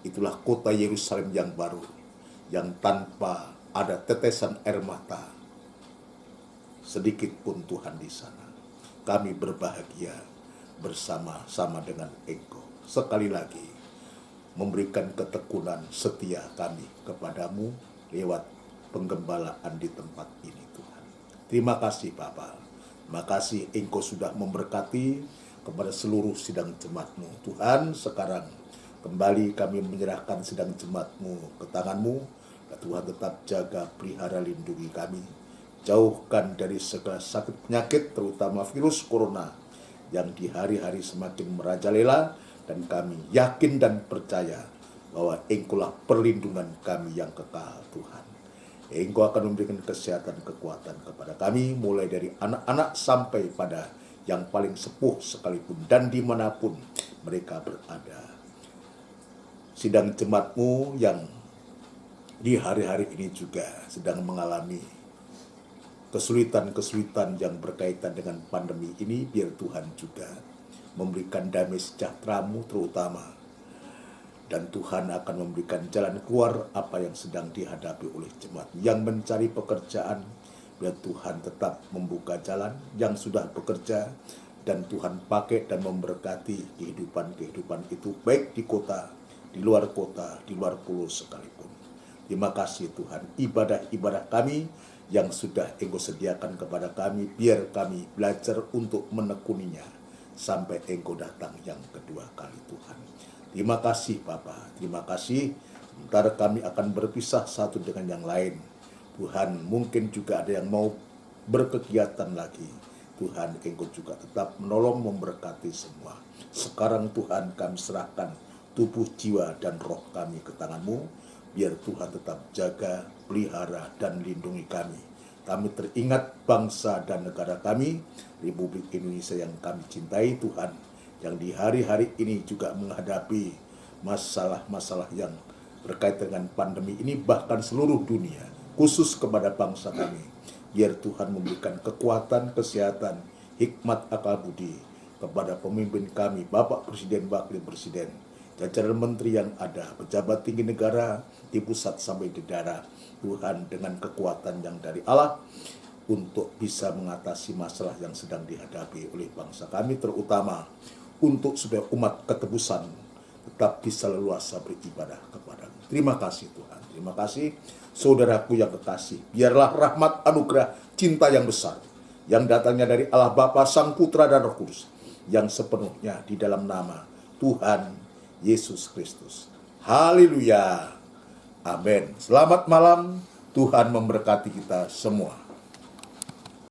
Itulah kota Yerusalem yang baru, yang tanpa ada tetesan air mata sedikit pun Tuhan di sana. Kami berbahagia bersama-sama dengan Engkau. Sekali lagi memberikan ketekunan setia kami kepadamu lewat penggembalaan di tempat ini Tuhan. Terima kasih Bapa. Terima kasih Engkau sudah memberkati kepada seluruh sidang jemaat-Mu. Tuhan, sekarang kembali kami menyerahkan sidang jemaat-Mu ke tangan-Mu. Tuhan tetap jaga, pelihara, lindungi kami. Jauhkan dari segala sakit penyakit, terutama virus corona yang di hari-hari semakin merajalela, dan kami yakin dan percaya bahwa Engkau-lah perlindungan kami yang kekal Tuhan. Engkau akan memberikan kesehatan, kekuatan kepada kami, mulai dari anak-anak sampai pada yang paling sepuh sekalipun, dan dimanapun mereka berada. Sidang jemaat-Mu yang di hari-hari ini juga sedang mengalami kesulitan-kesulitan yang berkaitan dengan pandemi ini, biar Tuhan juga memberikan damai sejahtera-Mu terutama. Dan Tuhan akan memberikan jalan keluar apa yang sedang dihadapi oleh jemaat yang mencari pekerjaan. Biar Tuhan tetap membuka jalan yang sudah bekerja, dan Tuhan pakai dan memberkati kehidupan-kehidupan itu, baik di kota, di luar pulau sekalipun. Terima kasih Tuhan, ibadah-ibadah kami yang sudah Engkau sediakan kepada kami, biar kami belajar untuk menekuninya sampai Engkau datang yang kedua kali Tuhan. Terima kasih Bapa, terima kasih. Sementara kami akan berpisah satu dengan yang lain, Tuhan, mungkin juga ada yang mau berkegiatan lagi. Tuhan, Engkau juga tetap menolong, memberkati semua. Sekarang Tuhan, kami serahkan tubuh, jiwa, dan roh kami ke tangan-Mu. Biar Tuhan tetap jaga, pelihara, dan lindungi kami. Kami teringat bangsa dan negara kami, Republik Indonesia yang kami cintai Tuhan, yang di hari-hari ini juga menghadapi masalah-masalah yang berkaitan dengan pandemi ini, bahkan seluruh dunia, khusus kepada bangsa kami. Biar Tuhan memberikan kekuatan, kesehatan, hikmat, akal budi kepada pemimpin kami, Bapak Presiden, Wakil Presiden, jajaran menteri yang ada, pejabat tinggi negara di pusat sampai di daerah. Tuhan, dengan kekuatan yang dari Allah untuk bisa mengatasi masalah yang sedang dihadapi oleh bangsa kami, terutama untuk supaya umat ketebusan tetap bisa leluasa beribadah kepada-Mu. Terima kasih Tuhan, terima kasih saudaraku yang kekasih. Biarlah rahmat, anugerah, cinta yang besar yang datangnya dari Allah Bapa, Sang Putra, dan Roh Kudus yang sepenuhnya di dalam nama Tuhan Yesus Kristus. Haleluya. Amin. Selamat malam. Tuhan memberkati kita semua.